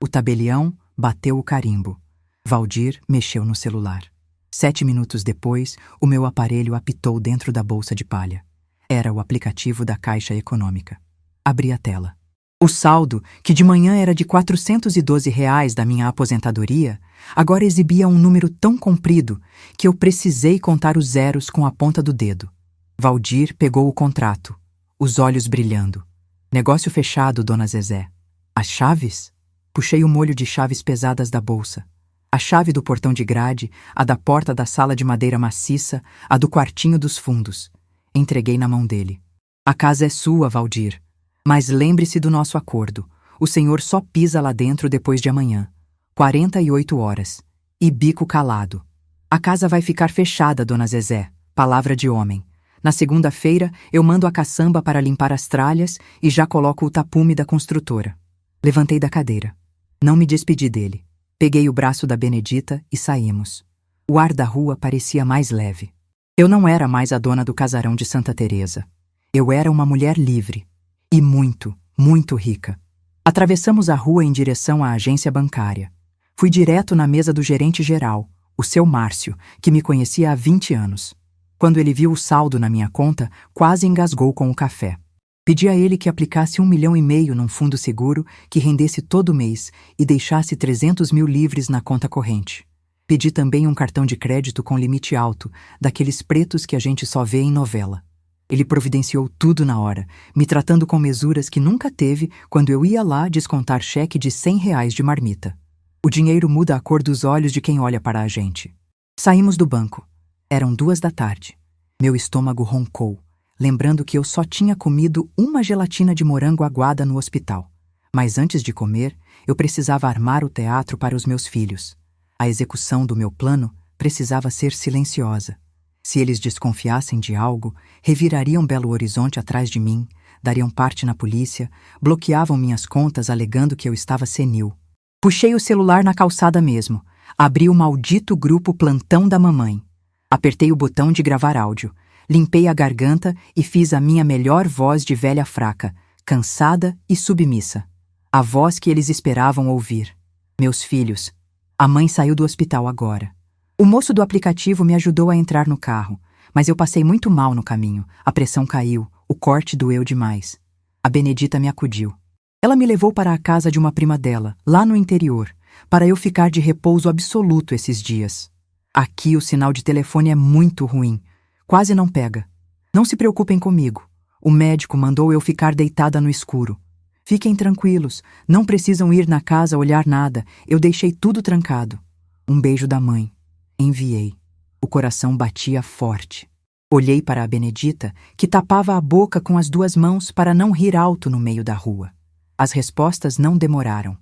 O tabelião bateu o carimbo. Valdir mexeu no celular. 7 minutos depois, o meu aparelho apitou dentro da bolsa de palha. Era o aplicativo da Caixa Econômica. Abri a tela. O saldo, que de manhã era de R$ 412 da minha aposentadoria, agora exibia um número tão comprido que eu precisei contar os zeros com a ponta do dedo. Valdir pegou o contrato, os olhos brilhando. Negócio fechado, dona Zezé. As chaves? Puxei o molho de chaves pesadas da bolsa. A chave do portão de grade, a da porta da sala de madeira maciça, a do quartinho dos fundos. Entreguei na mão dele. A casa é sua, Valdir. Mas lembre-se do nosso acordo. O senhor só pisa lá dentro depois de amanhã. 48 horas. E bico calado. A casa vai ficar fechada, dona Zezé. Palavra de homem. Na segunda-feira, eu mando a caçamba para limpar as tralhas e já coloco o tapume da construtora. Levantei da cadeira. Não me despedi dele. Peguei o braço da Benedita e saímos. O ar da rua parecia mais leve. Eu não era mais a dona do casarão de Santa Teresa. Eu era uma mulher livre. E muito, muito rica. Atravessamos a rua em direção à agência bancária. Fui direto na mesa do gerente geral, o seu Márcio, que me conhecia há 20 anos. Quando ele viu o saldo na minha conta, quase engasgou com o café. Pedi a ele que aplicasse 1,5 milhão num fundo seguro que rendesse todo mês e deixasse 300 mil livres na conta corrente. Pedi também um cartão de crédito com limite alto, daqueles pretos que a gente só vê em novela. Ele providenciou tudo na hora, me tratando com mesuras que nunca teve quando eu ia lá descontar cheque de R$ 100 de marmita. O dinheiro muda a cor dos olhos de quem olha para a gente. Saímos do banco. Eram 2 da tarde. Meu estômago roncou, lembrando que eu só tinha comido uma gelatina de morango aguada no hospital. Mas antes de comer, eu precisava armar o teatro para os meus filhos. A execução do meu plano precisava ser silenciosa. Se eles desconfiassem de algo, revirariam Belo Horizonte atrás de mim, dariam parte na polícia, bloqueavam minhas contas alegando que eu estava senil. Puxei o celular na calçada mesmo. Abri o maldito grupo Plantão da Mamãe. Apertei o botão de gravar áudio. Limpei a garganta e fiz a minha melhor voz de velha fraca, cansada e submissa. A voz que eles esperavam ouvir. Meus filhos. A mãe saiu do hospital agora. O moço do aplicativo me ajudou a entrar no carro, mas eu passei muito mal no caminho. A pressão caiu, o corte doeu demais. A Benedita me acudiu. Ela me levou para a casa de uma prima dela, lá no interior, para eu ficar de repouso absoluto esses dias. Aqui o sinal de telefone é muito ruim. Quase não pega. Não se preocupem comigo. O médico mandou eu ficar deitada no escuro. Fiquem tranquilos, não precisam ir na casa olhar nada, eu deixei tudo trancado. Um beijo da mãe. Enviei. O coração batia forte. Olhei para a Benedita, que tapava a boca com as 2 mãos para não rir alto no meio da rua. As respostas não demoraram.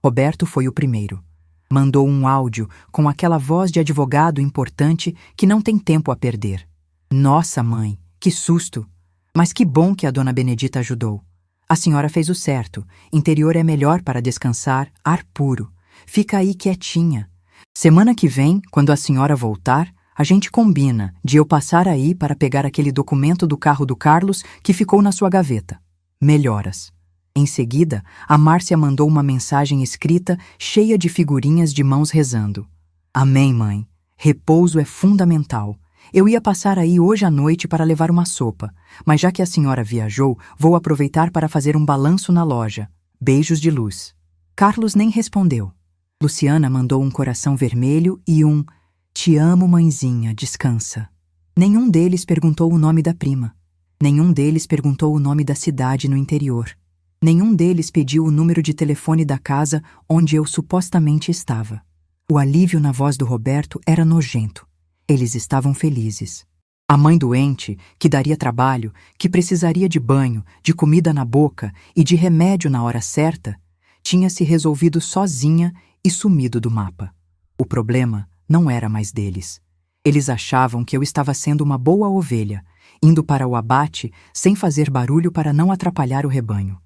Roberto foi o primeiro. Mandou um áudio com aquela voz de advogado importante que não tem tempo a perder. Nossa, mãe, que susto! Mas que bom que a dona Benedita ajudou. A senhora fez o certo. Interior é melhor para descansar, ar puro. Fica aí quietinha. Semana que vem, quando a senhora voltar, a gente combina de eu passar aí para pegar aquele documento do carro do Carlos que ficou na sua gaveta. Melhoras. Em seguida, a Márcia mandou uma mensagem escrita cheia de figurinhas de mãos rezando. Amém, mãe. Repouso é fundamental. Eu ia passar aí hoje à noite para levar uma sopa, mas já que a senhora viajou, vou aproveitar para fazer um balanço na loja. Beijos de luz. Carlos nem respondeu. Luciana mandou um coração vermelho e um "Te amo, mãezinha, descansa". Nenhum deles perguntou o nome da prima. Nenhum deles perguntou o nome da cidade no interior. Nenhum deles pediu o número de telefone da casa onde eu supostamente estava. O alívio na voz do Roberto era nojento. Eles estavam felizes. A mãe doente, que daria trabalho, que precisaria de banho, de comida na boca e de remédio na hora certa, tinha se resolvido sozinha e sumido do mapa. O problema não era mais deles. Eles achavam que eu estava sendo uma boa ovelha, indo para o abate sem fazer barulho para não atrapalhar o rebanho.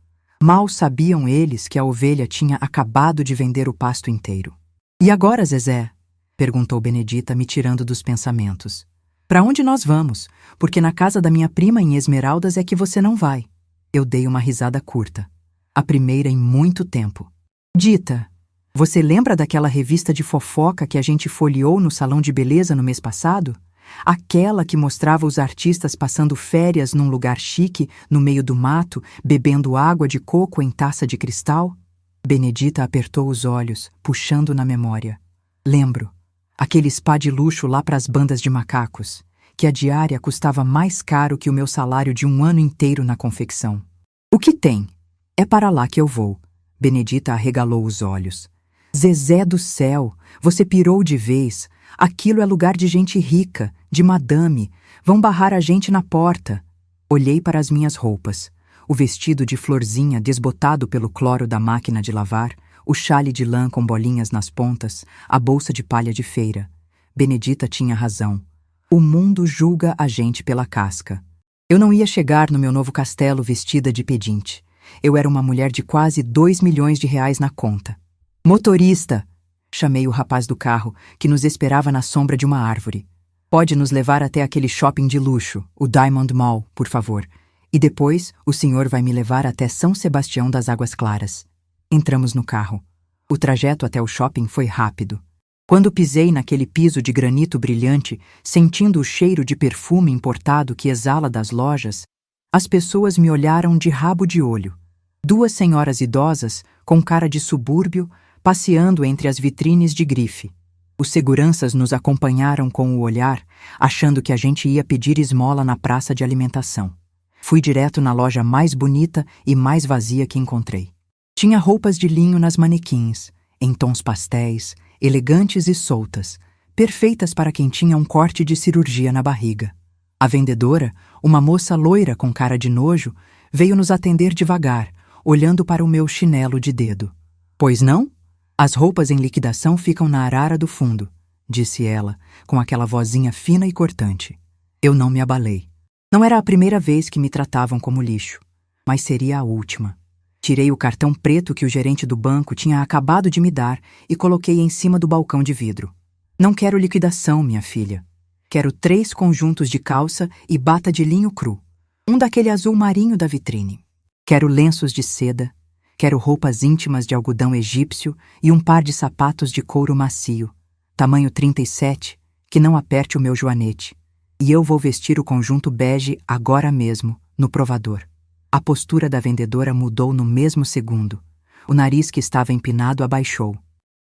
Mal sabiam eles que a ovelha tinha acabado de vender o pasto inteiro. "E agora, Zezé?", perguntou Benedita, me tirando dos pensamentos. "Para onde nós vamos? Porque na casa da minha prima em Esmeraldas é que você não vai." Eu dei uma risada curta. A primeira em muito tempo. "Dita, você lembra daquela revista de fofoca que a gente folheou no salão de beleza no mês passado? Aquela que mostrava os artistas passando férias num lugar chique, no meio do mato, bebendo água de coco em taça de cristal?" Benedita apertou os olhos, puxando na memória. "Lembro. Aquele spa de luxo lá para as bandas de macacos, que a diária custava mais caro que o meu salário de um ano inteiro na confecção." "O que tem? É para lá que eu vou." Benedita arregalou os olhos. "Zezé do céu, você pirou de vez. Aquilo é lugar de gente rica, de madame. Vão barrar a gente na porta." Olhei para as minhas roupas. O vestido de florzinha desbotado pelo cloro da máquina de lavar, o chale de lã com bolinhas nas pontas, a bolsa de palha de feira. Benedita tinha razão. O mundo julga a gente pela casca. Eu não ia chegar no meu novo castelo vestida de pedinte. Eu era uma mulher de quase 2 milhões de reais na conta. "Motorista!" Chamei o rapaz do carro, que nos esperava na sombra de uma árvore. "Pode nos levar até aquele shopping de luxo, o Diamond Mall, por favor. E depois o senhor vai me levar até São Sebastião das Águas Claras." Entramos no carro. O trajeto até o shopping foi rápido. Quando pisei naquele piso de granito brilhante, sentindo o cheiro de perfume importado que exala das lojas, as pessoas me olharam de rabo de olho. 2 senhoras idosas, com cara de subúrbio, passeando entre as vitrines de grife. Os seguranças nos acompanharam com o olhar, achando que a gente ia pedir esmola na praça de alimentação. Fui direto na loja mais bonita e mais vazia que encontrei. Tinha roupas de linho nas manequins, em tons pastéis, elegantes e soltas, perfeitas para quem tinha um corte de cirurgia na barriga. A vendedora, uma moça loira com cara de nojo, veio nos atender devagar, olhando para o meu chinelo de dedo. "Pois não? As roupas em liquidação ficam na arara do fundo", disse ela, com aquela vozinha fina e cortante. Eu não me abalei. Não era a primeira vez que me tratavam como lixo, mas seria a última. Tirei o cartão preto que o gerente do banco tinha acabado de me dar e coloquei em cima do balcão de vidro. "Não quero liquidação, minha filha. Quero 3 conjuntos de calça e bata de linho cru. Um daquele azul marinho da vitrine. Quero lenços de seda. Quero roupas íntimas de algodão egípcio e um par de sapatos de couro macio. Tamanho 37, que não aperte o meu joanete. E eu vou vestir o conjunto bege agora mesmo, no provador." A postura da vendedora mudou no mesmo segundo. O nariz que estava empinado abaixou.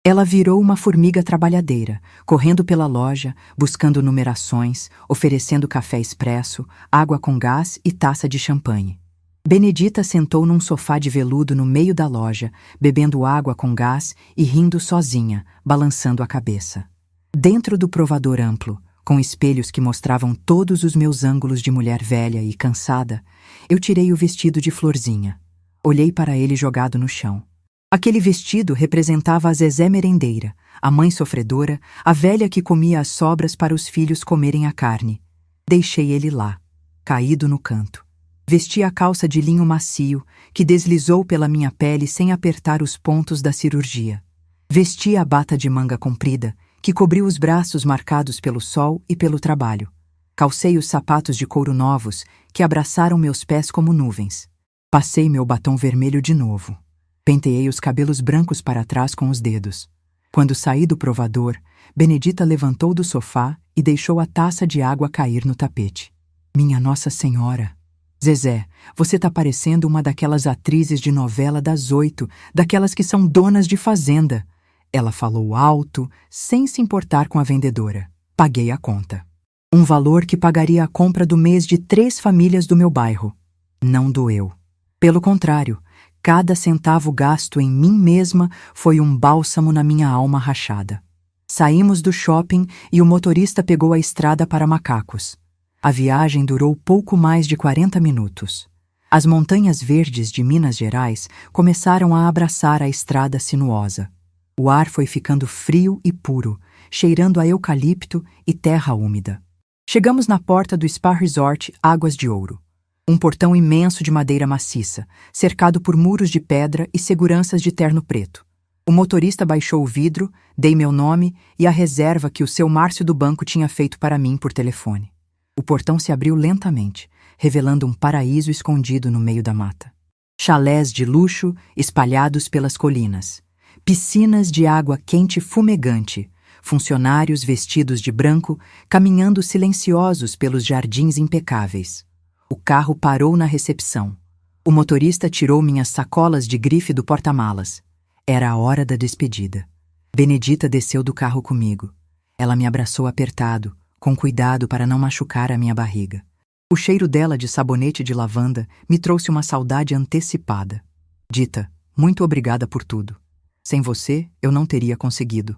Ela virou uma formiga trabalhadeira, correndo pela loja, buscando numerações, oferecendo café expresso, água com gás e taça de champanhe. Benedita sentou num sofá de veludo no meio da loja, bebendo água com gás e rindo sozinha, balançando a cabeça. Dentro do provador amplo, com espelhos que mostravam todos os meus ângulos de mulher velha e cansada, eu tirei o vestido de florzinha. Olhei para ele jogado no chão. Aquele vestido representava a Zezé merendeira, a mãe sofredora, a velha que comia as sobras para os filhos comerem a carne. Deixei ele lá, caído no canto. Vesti a calça de linho macio, que deslizou pela minha pele sem apertar os pontos da cirurgia. Vesti a bata de manga comprida, que cobriu os braços marcados pelo sol e pelo trabalho. Calcei os sapatos de couro novos, que abraçaram meus pés como nuvens. Passei meu batom vermelho de novo. Penteei os cabelos brancos para trás com os dedos. Quando saí do provador, Benedita levantou do sofá e deixou a taça de água cair no tapete. "Minha Nossa Senhora!" Zezé, você tá parecendo uma daquelas atrizes de novela das 8, daquelas que são donas de fazenda. Ela falou alto, sem se importar com a vendedora. Paguei a conta. Um valor que pagaria a compra do mês de 3 famílias do meu bairro. Não doeu. Pelo contrário, cada centavo gasto em mim mesma foi um bálsamo na minha alma rachada. Saímos do shopping e o motorista pegou a estrada para Macacos. A viagem durou pouco mais de 40 minutos. As montanhas verdes de Minas Gerais começaram a abraçar a estrada sinuosa. O ar foi ficando frio e puro, cheirando a eucalipto e terra úmida. Chegamos na porta do Spa Resort Águas de Ouro. Um portão imenso de madeira maciça, cercado por muros de pedra e seguranças de terno preto. O motorista baixou o vidro, dei meu nome e a reserva que o seu Márcio do banco tinha feito para mim por telefone. O portão se abriu lentamente, revelando um paraíso escondido no meio da mata. Chalés de luxo espalhados pelas colinas. Piscinas de água quente fumegante. Funcionários vestidos de branco caminhando silenciosos pelos jardins impecáveis. O carro parou na recepção. O motorista tirou minhas sacolas de grife do porta-malas. Era a hora da despedida. Benedita desceu do carro comigo. Ela me abraçou apertado, com cuidado para não machucar a minha barriga. O cheiro dela de sabonete de lavanda me trouxe uma saudade antecipada. Dita, muito obrigada por tudo. Sem você, eu não teria conseguido.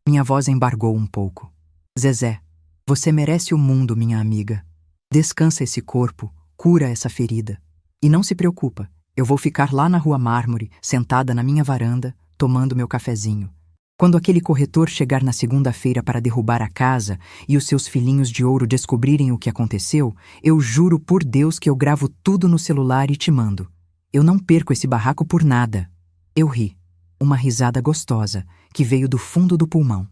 Minha voz embargou um pouco. Zezé, você merece o mundo, minha amiga. Descansa esse corpo, cura essa ferida. E não se preocupa, eu vou ficar lá na Rua Mármore, sentada na minha varanda, tomando meu cafezinho. Quando aquele corretor chegar na segunda-feira para derrubar a casa e os seus filhinhos de ouro descobrirem o que aconteceu, eu juro por Deus que eu gravo tudo no celular e te mando. Eu não perco esse barraco por nada. Eu ri. Uma risada gostosa, que veio do fundo do pulmão.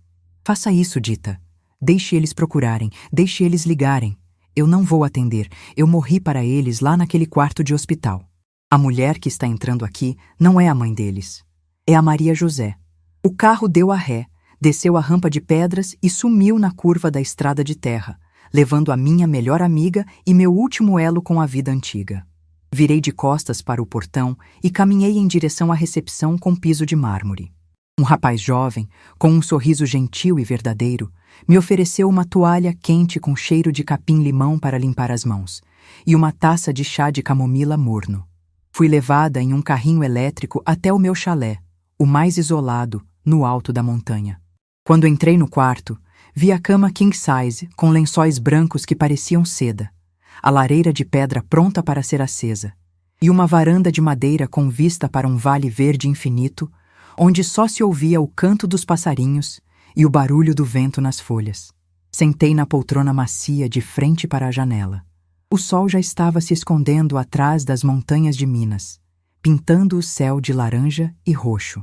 Faça isso, Dita. Deixe eles procurarem, deixe eles ligarem. Eu não vou atender, eu morri para eles lá naquele quarto de hospital. A mulher que está entrando aqui não é a mãe deles. É a Maria José. O carro deu a ré, desceu a rampa de pedras e sumiu na curva da estrada de terra, levando a minha melhor amiga e meu último elo com a vida antiga. Virei de costas para o portão e caminhei em direção à recepção com piso de mármore. Um rapaz jovem, com um sorriso gentil e verdadeiro, me ofereceu uma toalha quente com cheiro de capim-limão para limpar as mãos e uma taça de chá de camomila morno. Fui levada em um carrinho elétrico até o meu chalé, o mais isolado, no alto da montanha. Quando entrei no quarto, vi a cama king size com lençóis brancos que pareciam seda, a lareira de pedra pronta para ser acesa, e uma varanda de madeira com vista para um vale verde infinito, onde só se ouvia o canto dos passarinhos e o barulho do vento nas folhas. Sentei na poltrona macia de frente para a janela. O sol já estava se escondendo atrás das montanhas de Minas, pintando o céu de laranja e roxo.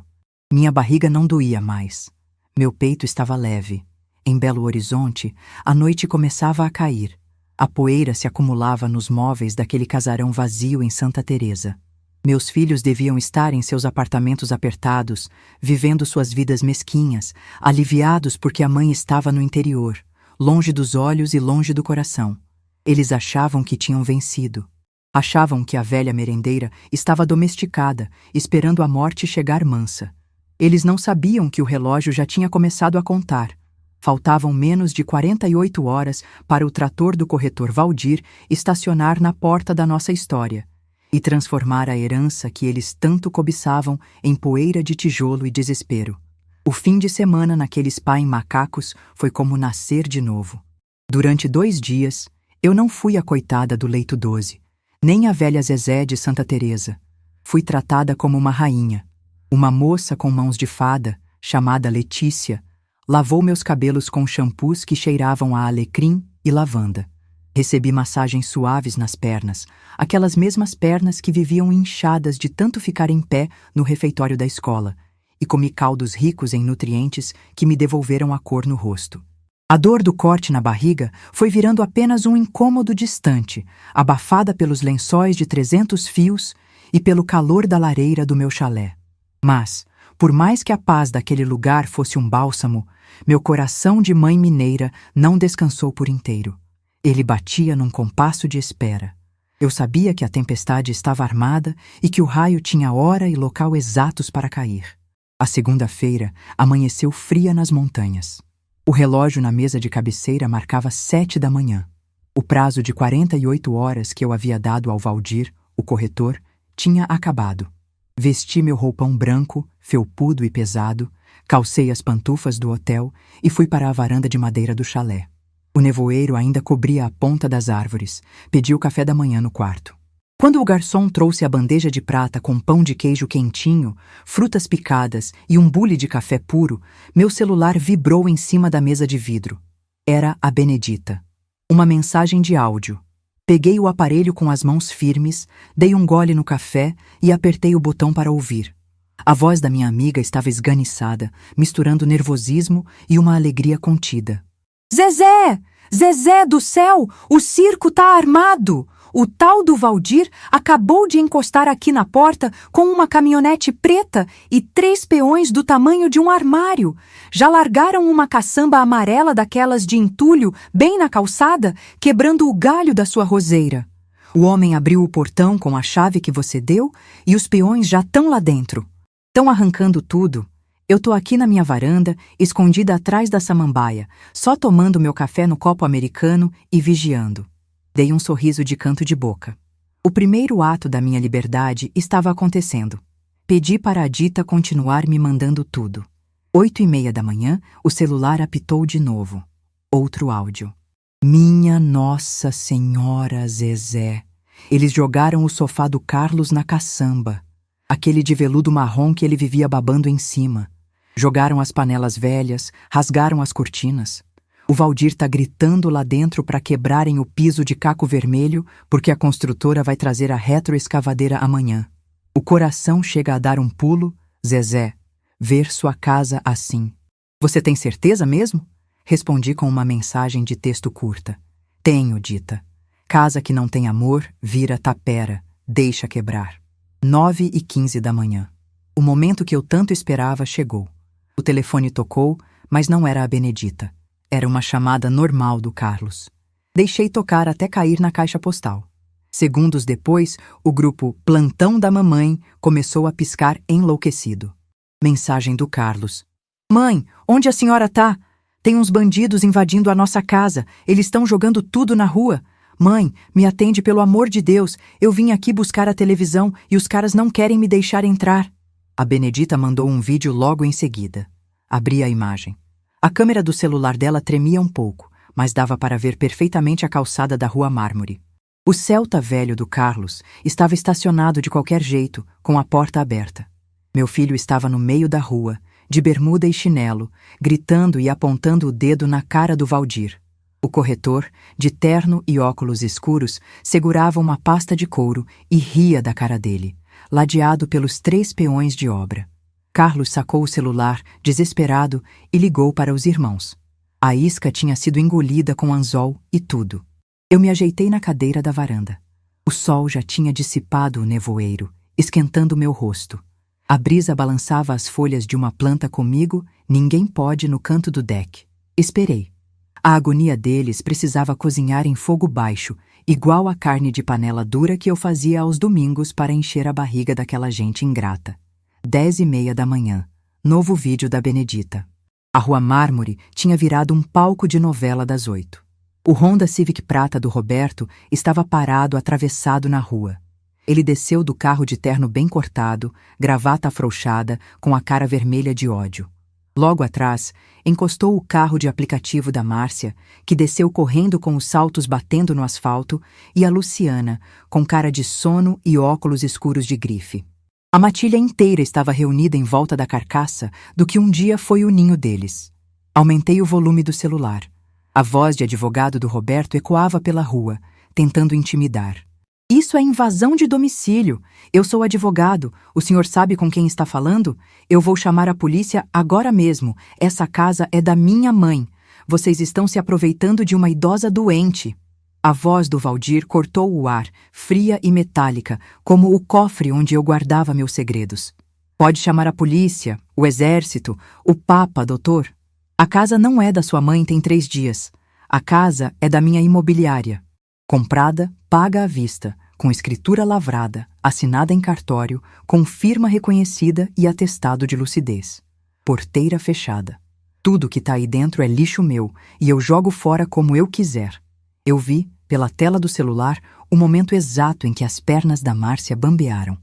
Minha barriga não doía mais. Meu peito estava leve. Em Belo Horizonte, a noite começava a cair. A poeira se acumulava nos móveis daquele casarão vazio em Santa Teresa. Meus filhos deviam estar em seus apartamentos apertados, vivendo suas vidas mesquinhas, aliviados porque a mãe estava no interior, longe dos olhos e longe do coração. Eles achavam que tinham vencido. Achavam que a velha merendeira estava domesticada, esperando a morte chegar mansa. Eles não sabiam que o relógio já tinha começado a contar. Faltavam menos de 48 horas para o trator do corretor Valdir estacionar na porta da nossa história e transformar a herança que eles tanto cobiçavam em poeira de tijolo e desespero. O fim de semana naquele spa em Macacos foi como nascer de novo. Durante 2 dias, eu não fui a coitada do leito 12, nem a velha Zezé de Santa Teresa. Fui tratada como uma rainha. Uma moça com mãos de fada, chamada Letícia, lavou meus cabelos com shampoos que cheiravam a alecrim e lavanda. Recebi massagens suaves nas pernas, aquelas mesmas pernas que viviam inchadas de tanto ficar em pé no refeitório da escola, e comi caldos ricos em nutrientes que me devolveram a cor no rosto. A dor do corte na barriga foi virando apenas um incômodo distante, abafada pelos lençóis de 300 fios e pelo calor da lareira do meu chalé. Mas, por mais que a paz daquele lugar fosse um bálsamo, meu coração de mãe mineira não descansou por inteiro. Ele batia num compasso de espera. Eu sabia que a tempestade estava armada e que o raio tinha hora e local exatos para cair. A segunda-feira amanheceu fria nas montanhas. O relógio na mesa de cabeceira marcava 7 da manhã. O prazo de 48 horas que eu havia dado ao Valdir, o corretor, tinha acabado. Vesti meu roupão branco, felpudo e pesado, calcei as pantufas do hotel e fui para a varanda de madeira do chalé. O nevoeiro ainda cobria a ponta das árvores. Pedi o café da manhã no quarto. Quando o garçom trouxe a bandeja de prata com pão de queijo quentinho, frutas picadas e um bule de café puro, meu celular vibrou em cima da mesa de vidro. Era a Benedita. Uma mensagem de áudio. Peguei o aparelho com as mãos firmes, dei um gole no café e apertei o botão para ouvir. A voz da minha amiga estava esganiçada, misturando nervosismo e uma alegria contida. Zezé! Zezé do céu! O circo tá armado! O tal do Valdir acabou de encostar aqui na porta com uma caminhonete preta e 3 peões do tamanho de um armário. Já largaram uma caçamba amarela daquelas de entulho bem na calçada, quebrando o galho da sua roseira. O homem abriu o portão com a chave que você deu e os peões já estão lá dentro. Estão arrancando tudo. Eu tô aqui na minha varanda, escondida atrás da samambaia, só tomando meu café no copo americano e vigiando. Dei um sorriso de canto de boca. O primeiro ato da minha liberdade estava acontecendo. Pedi para a Dita continuar me mandando tudo. 8h30 da manhã, o celular apitou de novo. Outro áudio. Minha Nossa Senhora Zezé. Eles jogaram o sofá do Carlos na caçamba. Aquele de veludo marrom que ele vivia babando em cima. Jogaram as panelas velhas, rasgaram as cortinas. O Valdir tá gritando lá dentro para quebrarem o piso de caco vermelho porque a construtora vai trazer a retroescavadeira amanhã. O coração chega a dar um pulo. Zezé, ver sua casa assim. Você tem certeza mesmo? Respondi com uma mensagem de texto curta. Tenho, Dita. Casa que não tem amor vira tapera, deixa quebrar. 9h15 da manhã. O momento que eu tanto esperava chegou. O telefone tocou, mas não era a Benedita. Era uma chamada normal do Carlos. Deixei tocar até cair na caixa postal. Segundos depois, o grupo Plantão da Mamãe começou a piscar enlouquecido. Mensagem do Carlos. Mãe, onde a senhora tá? Tem uns bandidos invadindo a nossa casa. Eles estão jogando tudo na rua. Mãe, me atende pelo amor de Deus. Eu vim aqui buscar a televisão e os caras não querem me deixar entrar. A Benedita mandou um vídeo logo em seguida. Abri a imagem. A câmera do celular dela tremia um pouco, mas dava para ver perfeitamente a calçada da Rua Mármore. O Celta velho do Carlos estava estacionado de qualquer jeito, com a porta aberta. Meu filho estava no meio da rua, de bermuda e chinelo, gritando e apontando o dedo na cara do Valdir. O corretor, de terno e óculos escuros, segurava uma pasta de couro e ria da cara dele, ladeado pelos 3 peões de obra. Carlos sacou o celular, desesperado, e ligou para os irmãos. A isca tinha sido engolida com anzol e tudo. Eu me ajeitei na cadeira da varanda. O sol já tinha dissipado o nevoeiro, esquentando meu rosto. A brisa balançava as folhas de uma planta comigo, ninguém pode no canto do deck. Esperei. A agonia deles precisava cozinhar em fogo baixo, igual a carne de panela dura que eu fazia aos domingos para encher a barriga daquela gente ingrata. 10h30 da manhã. Novo vídeo da Benedita. A Rua Mármore tinha virado um palco de novela das 8. O Honda Civic prata do Roberto estava parado atravessado na rua. Ele desceu do carro de terno bem cortado, gravata afrouxada, com a cara vermelha de ódio. Logo atrás, encostou o carro de aplicativo da Márcia, que desceu correndo com os saltos batendo no asfalto, e a Luciana, com cara de sono e óculos escuros de grife. A matilha inteira estava reunida em volta da carcaça do que um dia foi o ninho deles. Aumentei o volume do celular. A voz de advogado do Roberto ecoava pela rua, tentando intimidar. Isso é invasão de domicílio. Eu sou advogado. O senhor sabe com quem está falando? Eu vou chamar a polícia agora mesmo. Essa casa é da minha mãe. Vocês estão se aproveitando de uma idosa doente. A voz do Valdir cortou o ar, fria e metálica, como o cofre onde eu guardava meus segredos. Pode chamar a polícia, o exército, o papa, doutor. A casa não é da sua mãe tem 3 dias. A casa é da minha imobiliária. Comprada, paga à vista, com escritura lavrada, assinada em cartório, com firma reconhecida e atestado de lucidez. Porteira fechada. Tudo que tá aí dentro é lixo meu e eu jogo fora como eu quiser. Eu vi, pela tela do celular, o momento exato em que as pernas da Márcia bambearam.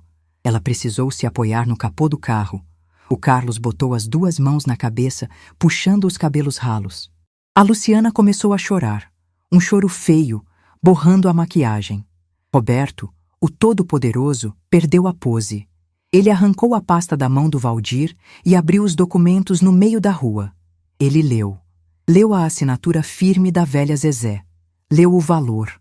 Ela precisou se apoiar no capô do carro. O Carlos botou as 2 mãos na cabeça, puxando os cabelos ralos. A Luciana começou a chorar. Um choro feio, borrando a maquiagem. Roberto, o todo-poderoso, perdeu a pose. Ele arrancou a pasta da mão do Valdir e abriu os documentos no meio da rua. Ele leu. Leu a assinatura firme da velha Zezé. Leu o valor.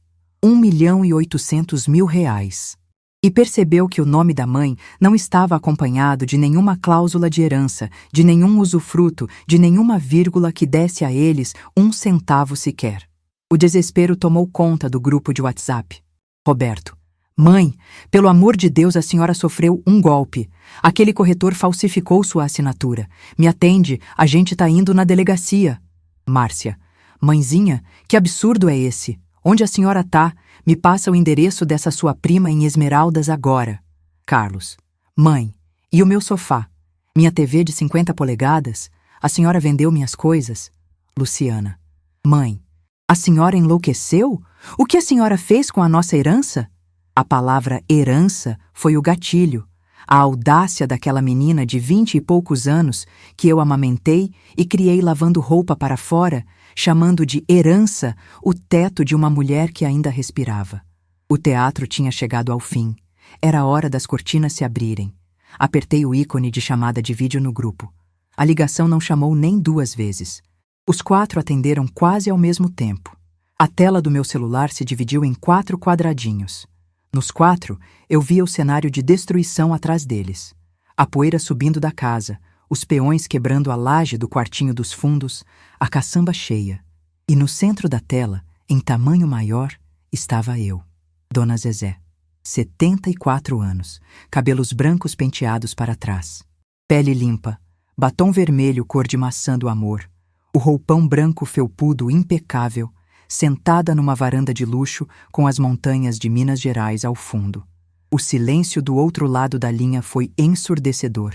R$ 1.800.000. E percebeu que o nome da mãe não estava acompanhado de nenhuma cláusula de herança, de nenhum usufruto, de nenhuma vírgula que desse a eles 1 centavo sequer. O desespero tomou conta do grupo de WhatsApp. Roberto: mãe, pelo amor de Deus, a senhora sofreu um golpe. Aquele corretor falsificou sua assinatura. Me atende, a gente tá indo na delegacia. Márcia: mãezinha, que absurdo é esse? Onde a senhora tá? Me passa o endereço dessa sua prima em Esmeraldas agora. Carlos: mãe, e o meu sofá? Minha TV de 50 polegadas? A senhora vendeu minhas coisas? Luciana: mãe, a senhora enlouqueceu? O que a senhora fez com a nossa herança? A palavra herança foi o gatilho, a audácia daquela menina de 20 e poucos anos que eu amamentei e criei lavando roupa para fora, chamando de herança o teto de uma mulher que ainda respirava. O teatro tinha chegado ao fim. Era hora das cortinas se abrirem. Apertei o ícone de chamada de vídeo no grupo. A ligação não chamou nem 2 vezes. Os 4 atenderam quase ao mesmo tempo. A tela do meu celular se dividiu em 4 quadradinhos. Nos 4, eu via o cenário de destruição atrás deles. A poeira subindo da casa, os peões quebrando a laje do quartinho dos fundos, a caçamba cheia. E no centro da tela, em tamanho maior, estava eu, Dona Zezé. 74 anos, cabelos brancos penteados para trás. Pele limpa, batom vermelho cor de maçã do amor, o roupão branco felpudo impecável, sentada numa varanda de luxo com as montanhas de Minas Gerais ao fundo. O silêncio do outro lado da linha foi ensurdecedor.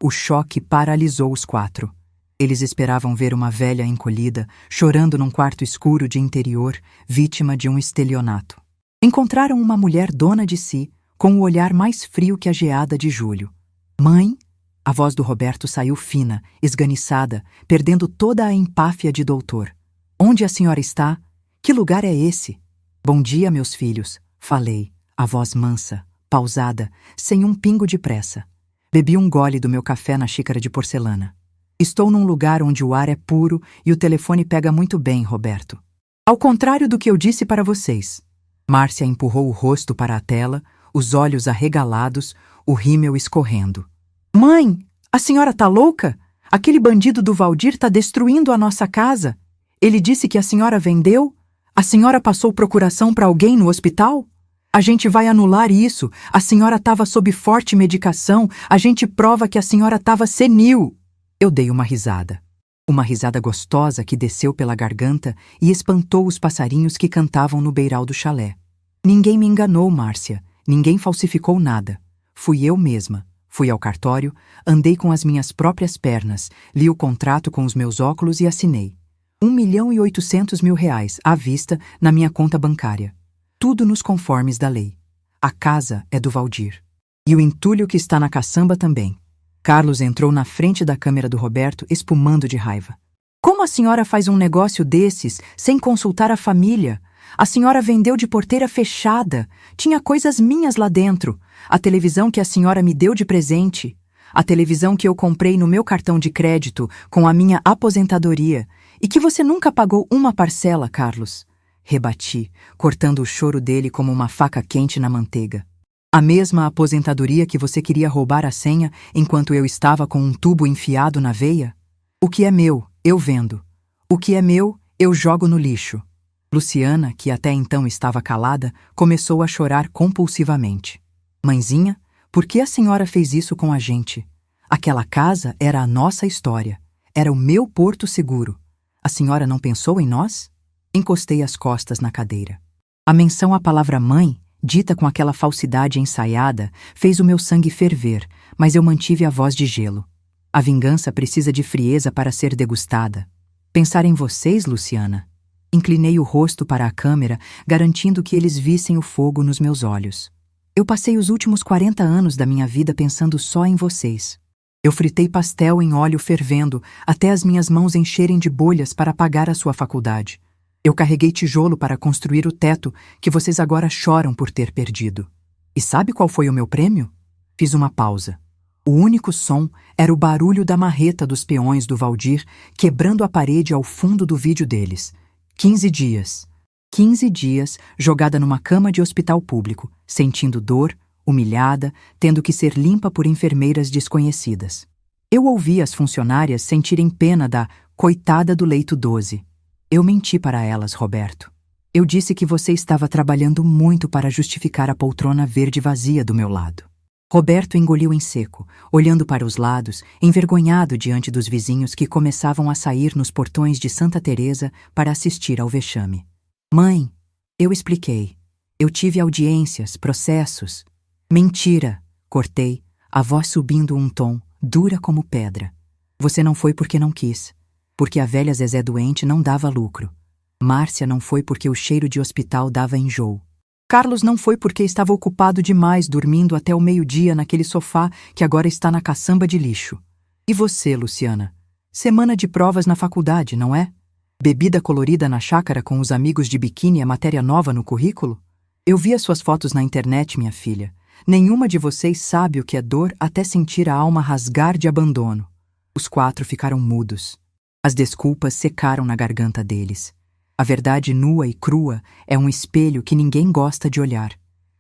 O choque paralisou os 4. Eles esperavam ver uma velha encolhida, chorando num quarto escuro de interior, vítima de um estelionato. Encontraram uma mulher dona de si, com o olhar mais frio que a geada de julho. Mãe? A voz do Roberto saiu fina, esganiçada, perdendo toda a empáfia de doutor. Onde a senhora está? Que lugar é esse? Bom dia, meus filhos, falei, a voz mansa, pausada, sem um pingo de pressa. Bebi um gole do meu café na xícara de porcelana. Estou num lugar onde o ar é puro e o telefone pega muito bem, Roberto. Ao contrário do que eu disse para vocês. Márcia empurrou o rosto para a tela, os olhos arregalados, o rímel escorrendo. Mãe, a senhora tá louca? Aquele bandido do Valdir tá destruindo a nossa casa. Ele disse que a senhora vendeu? A senhora passou procuração para alguém no hospital? A gente vai anular isso. A senhora estava sob forte medicação. A gente prova que a senhora estava senil. Eu dei uma risada. Uma risada gostosa que desceu pela garganta e espantou os passarinhos que cantavam no beiral do chalé. Ninguém me enganou, Márcia. Ninguém falsificou nada. Fui eu mesma. Fui ao cartório, andei com as minhas próprias pernas, li o contrato com os meus óculos e assinei. R$ 1.800.000 à vista na minha conta bancária. Tudo nos conformes da lei. A casa é do Valdir. E o entulho que está na caçamba também. Carlos entrou na frente da câmera do Roberto, espumando de raiva. Como a senhora faz um negócio desses sem consultar a família? A senhora vendeu de porteira fechada. Tinha coisas minhas lá dentro. A televisão que a senhora me deu de presente. A televisão que eu comprei no meu cartão de crédito com a minha aposentadoria. E que você nunca pagou uma parcela, Carlos. Rebati, cortando o choro dele como uma faca quente na manteiga. A mesma aposentadoria que você queria roubar a senha enquanto eu estava com um tubo enfiado na veia? O que é meu, eu vendo. O que é meu, eu jogo no lixo. Luciana, que até então estava calada, começou a chorar compulsivamente. Mãezinha, por que a senhora fez isso com a gente? Aquela casa era a nossa história. Era o meu porto seguro. A senhora não pensou em nós? Encostei as costas na cadeira. A menção à palavra mãe dita com aquela falsidade ensaiada, fez o meu sangue ferver, mas eu mantive a voz de gelo. A vingança precisa de frieza para ser degustada. Pensar em vocês, Luciana? Inclinei o rosto para a câmera, garantindo que eles vissem o fogo nos meus olhos. Eu passei os últimos 40 anos da minha vida pensando só em vocês. Eu fritei pastel em óleo fervendo, até as minhas mãos encherem de bolhas para pagar a sua faculdade. Eu carreguei tijolo para construir o teto que vocês agora choram por ter perdido. E sabe qual foi o meu prêmio? Fiz uma pausa. O único som era o barulho da marreta dos peões do Valdir quebrando a parede ao fundo do vídeo deles. 15 dias. 15 dias jogada numa cama de hospital público, sentindo dor, humilhada, tendo que ser limpa por enfermeiras desconhecidas. Eu ouvi as funcionárias sentirem pena da coitada do leito 12. Eu menti para elas, Roberto. Eu disse que você estava trabalhando muito para justificar a poltrona verde vazia do meu lado. Roberto engoliu em seco, olhando para os lados, envergonhado diante dos vizinhos que começavam a sair nos portões de Santa Teresa para assistir ao vexame. Mãe, eu expliquei. Eu tive audiências, processos. Mentira, cortei, a voz subindo um tom, dura como pedra. Você não foi porque não quis, porque a velha Zezé doente não dava lucro. Márcia não foi porque o cheiro de hospital dava enjoo. Carlos não foi porque estava ocupado demais dormindo até o meio-dia naquele sofá que agora está na caçamba de lixo. E você, Luciana? Semana de provas na faculdade, não é? Bebida colorida na chácara com os amigos de biquíni é matéria nova no currículo? Eu vi as suas fotos na internet, minha filha. Nenhuma de vocês sabe o que é dor até sentir a alma rasgar de abandono. Os 4 ficaram mudos. As desculpas secaram na garganta deles. A verdade nua e crua é um espelho que ninguém gosta de olhar.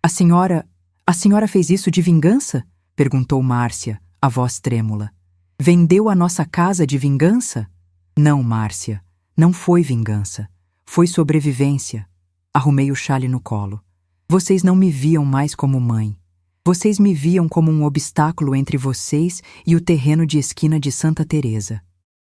A senhora fez isso de vingança? Perguntou Márcia, a voz trêmula. Vendeu a nossa casa de vingança? Não, Márcia, não foi vingança. Foi sobrevivência. Arrumei o chale no colo. Vocês não me viam mais como mãe. Vocês me viam como um obstáculo entre vocês e o terreno de esquina de Santa Teresa.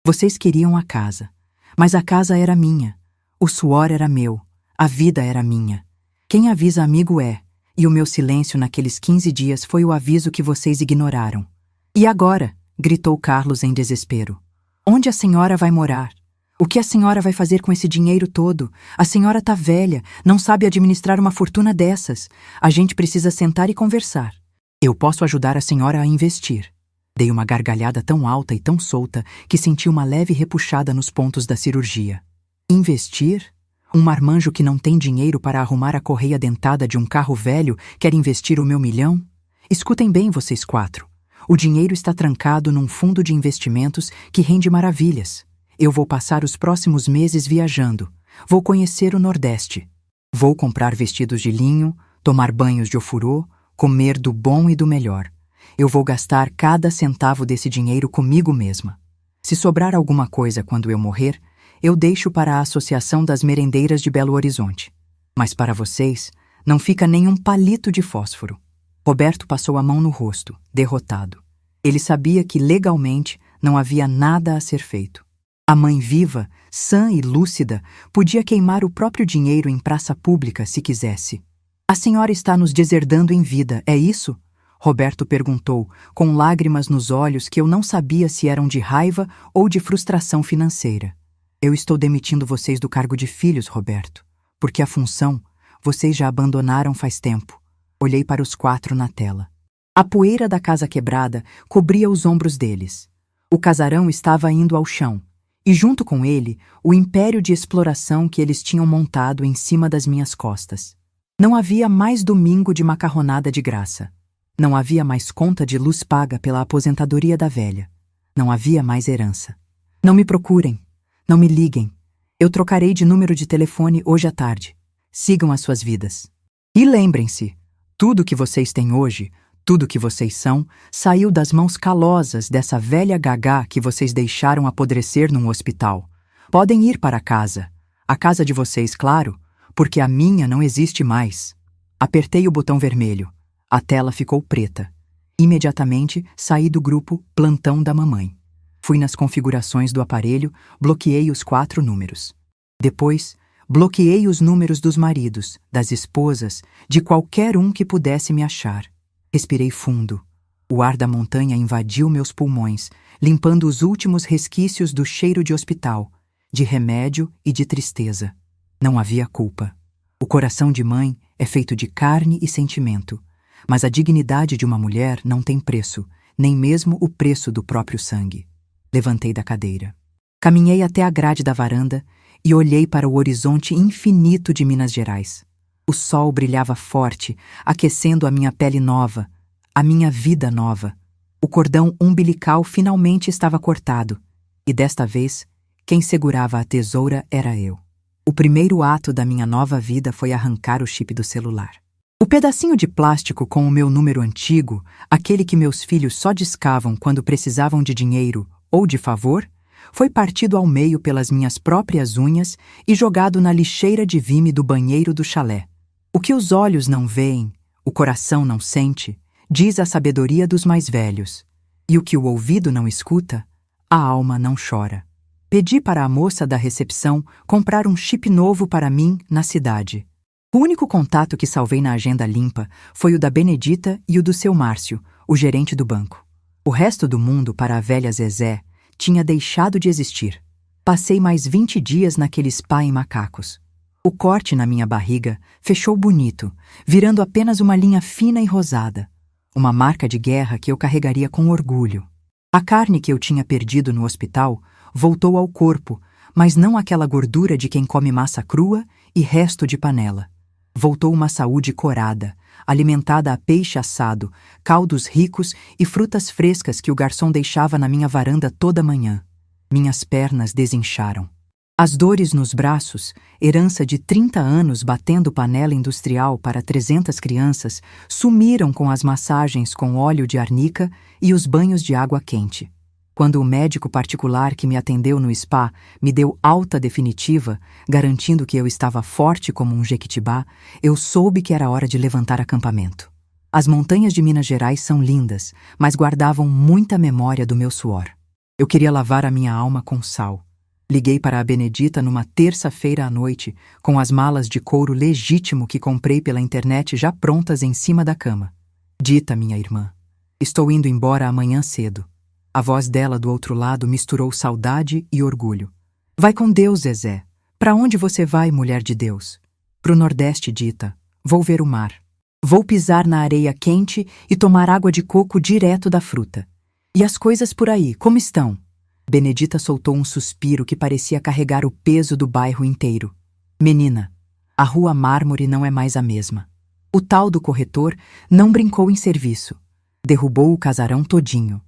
Vocês queriam a casa, mas a casa era minha. O suor era meu, a vida era minha. Quem avisa amigo é, e o meu silêncio naqueles 15 dias foi o aviso que vocês ignoraram. E agora? Gritou Carlos em desespero. Onde a senhora vai morar? O que a senhora vai fazer com esse dinheiro todo? A senhora tá velha, não sabe administrar uma fortuna dessas. A gente precisa sentar e conversar. Eu posso ajudar a senhora a investir. Dei uma gargalhada tão alta e tão solta que senti uma leve repuxada nos pontos da cirurgia. Investir? Um marmanjo que não tem dinheiro para arrumar a correia dentada de um carro velho quer investir o meu 1 milhão? Escutem bem, vocês 4. O dinheiro está trancado num fundo de investimentos que rende maravilhas. Eu vou passar os próximos meses viajando. Vou conhecer o Nordeste. Vou comprar vestidos de linho, tomar banhos de ofurô, comer do bom e do melhor. Eu vou gastar cada centavo desse dinheiro comigo mesma. Se sobrar alguma coisa quando eu morrer, eu deixo para a Associação das Merendeiras de Belo Horizonte. Mas para vocês, não fica nem um palito de fósforo. Roberto passou a mão no rosto, derrotado. Ele sabia que, legalmente, não havia nada a ser feito. A mãe viva, sã e lúcida, podia queimar o próprio dinheiro em praça pública se quisesse. A senhora está nos deserdando em vida, é isso? Roberto perguntou, com lágrimas nos olhos que eu não sabia se eram de raiva ou de frustração financeira. Eu estou demitindo vocês do cargo de filhos, Roberto, porque a função vocês já abandonaram faz tempo. Olhei para os 4 na tela. A poeira da casa quebrada cobria os ombros deles. O casarão estava indo ao chão, e junto com ele, o império de exploração que eles tinham montado em cima das minhas costas. Não havia mais domingo de macarronada de graça. Não havia mais conta de luz paga pela aposentadoria da velha. Não havia mais herança. Não me procurem. Não me liguem. Eu trocarei de número de telefone hoje à tarde. Sigam as suas vidas. E lembrem-se, tudo que vocês têm hoje, tudo que vocês são, saiu das mãos calosas dessa velha gagá que vocês deixaram apodrecer num hospital. Podem ir para casa. A casa de vocês, claro, porque a minha não existe mais. Apertei o botão vermelho. A tela ficou preta. Imediatamente, saí do grupo Plantão da Mamãe. Fui nas configurações do aparelho, bloqueei os 4 números. Depois, Bloqueei os números dos maridos, das esposas, de qualquer um que pudesse me achar. Respirei fundo. O ar da montanha invadiu meus pulmões, limpando os últimos resquícios do cheiro de hospital, de remédio e de tristeza. Não havia culpa. O coração de mãe é feito de carne e sentimento, mas a dignidade de uma mulher não tem preço, nem mesmo o preço do próprio sangue. Levantei da cadeira. Caminhei até a grade da varanda e olhei para o horizonte infinito de Minas Gerais. O sol brilhava forte, aquecendo a minha pele nova, a minha vida nova. O cordão umbilical finalmente estava cortado, e desta vez, quem segurava a tesoura era eu. O primeiro ato da minha nova vida foi arrancar o chip do celular. O pedacinho de plástico com o meu número antigo, aquele que meus filhos só discavam quando precisavam de dinheiro ou de favor, foi partido ao meio pelas minhas próprias unhas e jogado na lixeira de vime do banheiro do chalé. O que os olhos não veem, o coração não sente, diz a sabedoria dos mais velhos. E o que o ouvido não escuta, a alma não chora. Pedi para a moça da recepção comprar um chip novo para mim na cidade. O único contato que salvei na agenda limpa foi o da Benedita e o do seu Márcio, o gerente do banco. O resto do mundo para a velha Zezé tinha deixado de existir. Passei mais 20 dias naquele spa em macacos. O corte na minha barriga fechou bonito, virando apenas uma linha fina e rosada. Uma marca de guerra que eu carregaria com orgulho. A carne que eu tinha perdido no hospital voltou ao corpo, mas não aquela gordura de quem come massa crua e resto de panela. Voltou uma saúde corada, alimentada a peixe assado, caldos ricos e frutas frescas que o garçom deixava na minha varanda toda manhã. Minhas pernas desincharam. As dores nos braços, herança de 30 anos batendo panela industrial para 300 crianças, sumiram com as massagens com óleo de arnica e os banhos de água quente. Quando o médico particular que me atendeu no spa me deu alta definitiva, garantindo que eu estava forte como um jequitibá, eu soube que era hora de levantar acampamento. As montanhas de Minas Gerais são lindas, mas guardavam muita memória do meu suor. Eu queria lavar a minha alma com sal. Liguei para a Benedita numa terça-feira à noite, com as malas de couro legítimo que comprei pela internet já prontas em cima da cama. Dita, minha irmã, estou indo embora amanhã cedo. A voz dela do outro lado misturou saudade e orgulho. Vai com Deus, Zezé. Para onde você vai, mulher de Deus? Pro Nordeste, Dita. Vou ver o mar. Vou pisar na areia quente e tomar água de coco direto da fruta. E as coisas por aí, como estão? Benedita soltou um suspiro que parecia carregar o peso do bairro inteiro. Menina, a Rua Mármore não é mais a mesma. O tal do corretor não brincou em serviço. Derrubou o casarão todinho.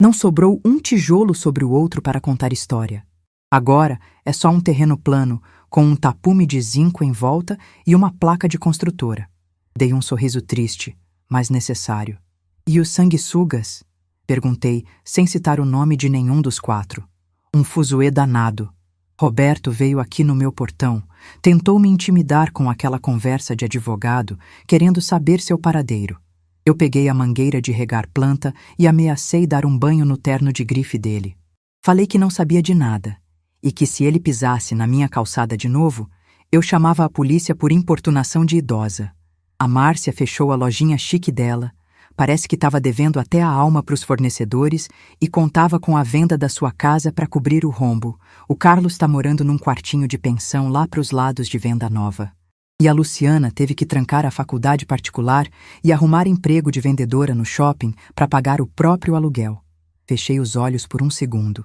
Não sobrou um tijolo sobre o outro para contar história. Agora é só um terreno plano, com um tapume de zinco em volta e uma placa de construtora. Dei um sorriso triste, mas necessário. E os sanguessugas? Perguntei, sem citar o nome de nenhum dos quatro. Um fuzuê danado. Roberto veio aqui no meu portão, tentou me intimidar com aquela conversa de advogado, querendo saber seu paradeiro. Eu peguei a mangueira de regar planta e ameacei dar um banho no terno de grife dele. Falei que não sabia de nada, e que se ele pisasse na minha calçada de novo, eu chamava a polícia por importunação de idosa. A Márcia fechou a lojinha chique dela, parece que estava devendo até a alma para os fornecedores e contava com a venda da sua casa para cobrir o rombo. O Carlos está morando num quartinho de pensão lá para os lados de Venda Nova. E a Luciana teve que trancar a faculdade particular e arrumar emprego de vendedora no shopping para pagar o próprio aluguel. Fechei os olhos por um segundo.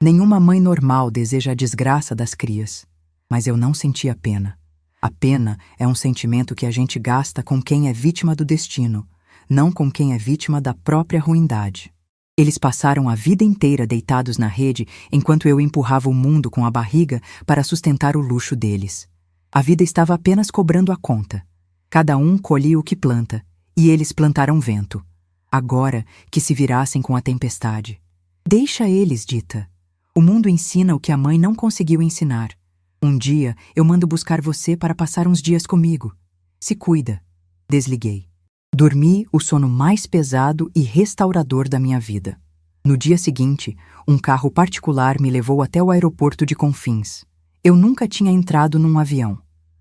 Nenhuma mãe normal deseja a desgraça das crias. Mas eu não sentia pena. A pena é um sentimento que a gente gasta com quem é vítima do destino, não com quem é vítima da própria ruindade. Eles passaram a vida inteira deitados na rede enquanto eu empurrava o mundo com a barriga para sustentar o luxo deles. A vida estava apenas cobrando a conta. Cada um colhia o que planta, e eles plantaram vento. Agora que se virassem com a tempestade. Deixa eles, Dita. O mundo ensina o que a mãe não conseguiu ensinar. Um dia eu mando buscar você para passar uns dias comigo. Se cuida. Desliguei. Dormi o sono mais pesado e restaurador da minha vida. No dia seguinte, um carro particular me levou até o aeroporto de Confins. Eu nunca tinha entrado num avião.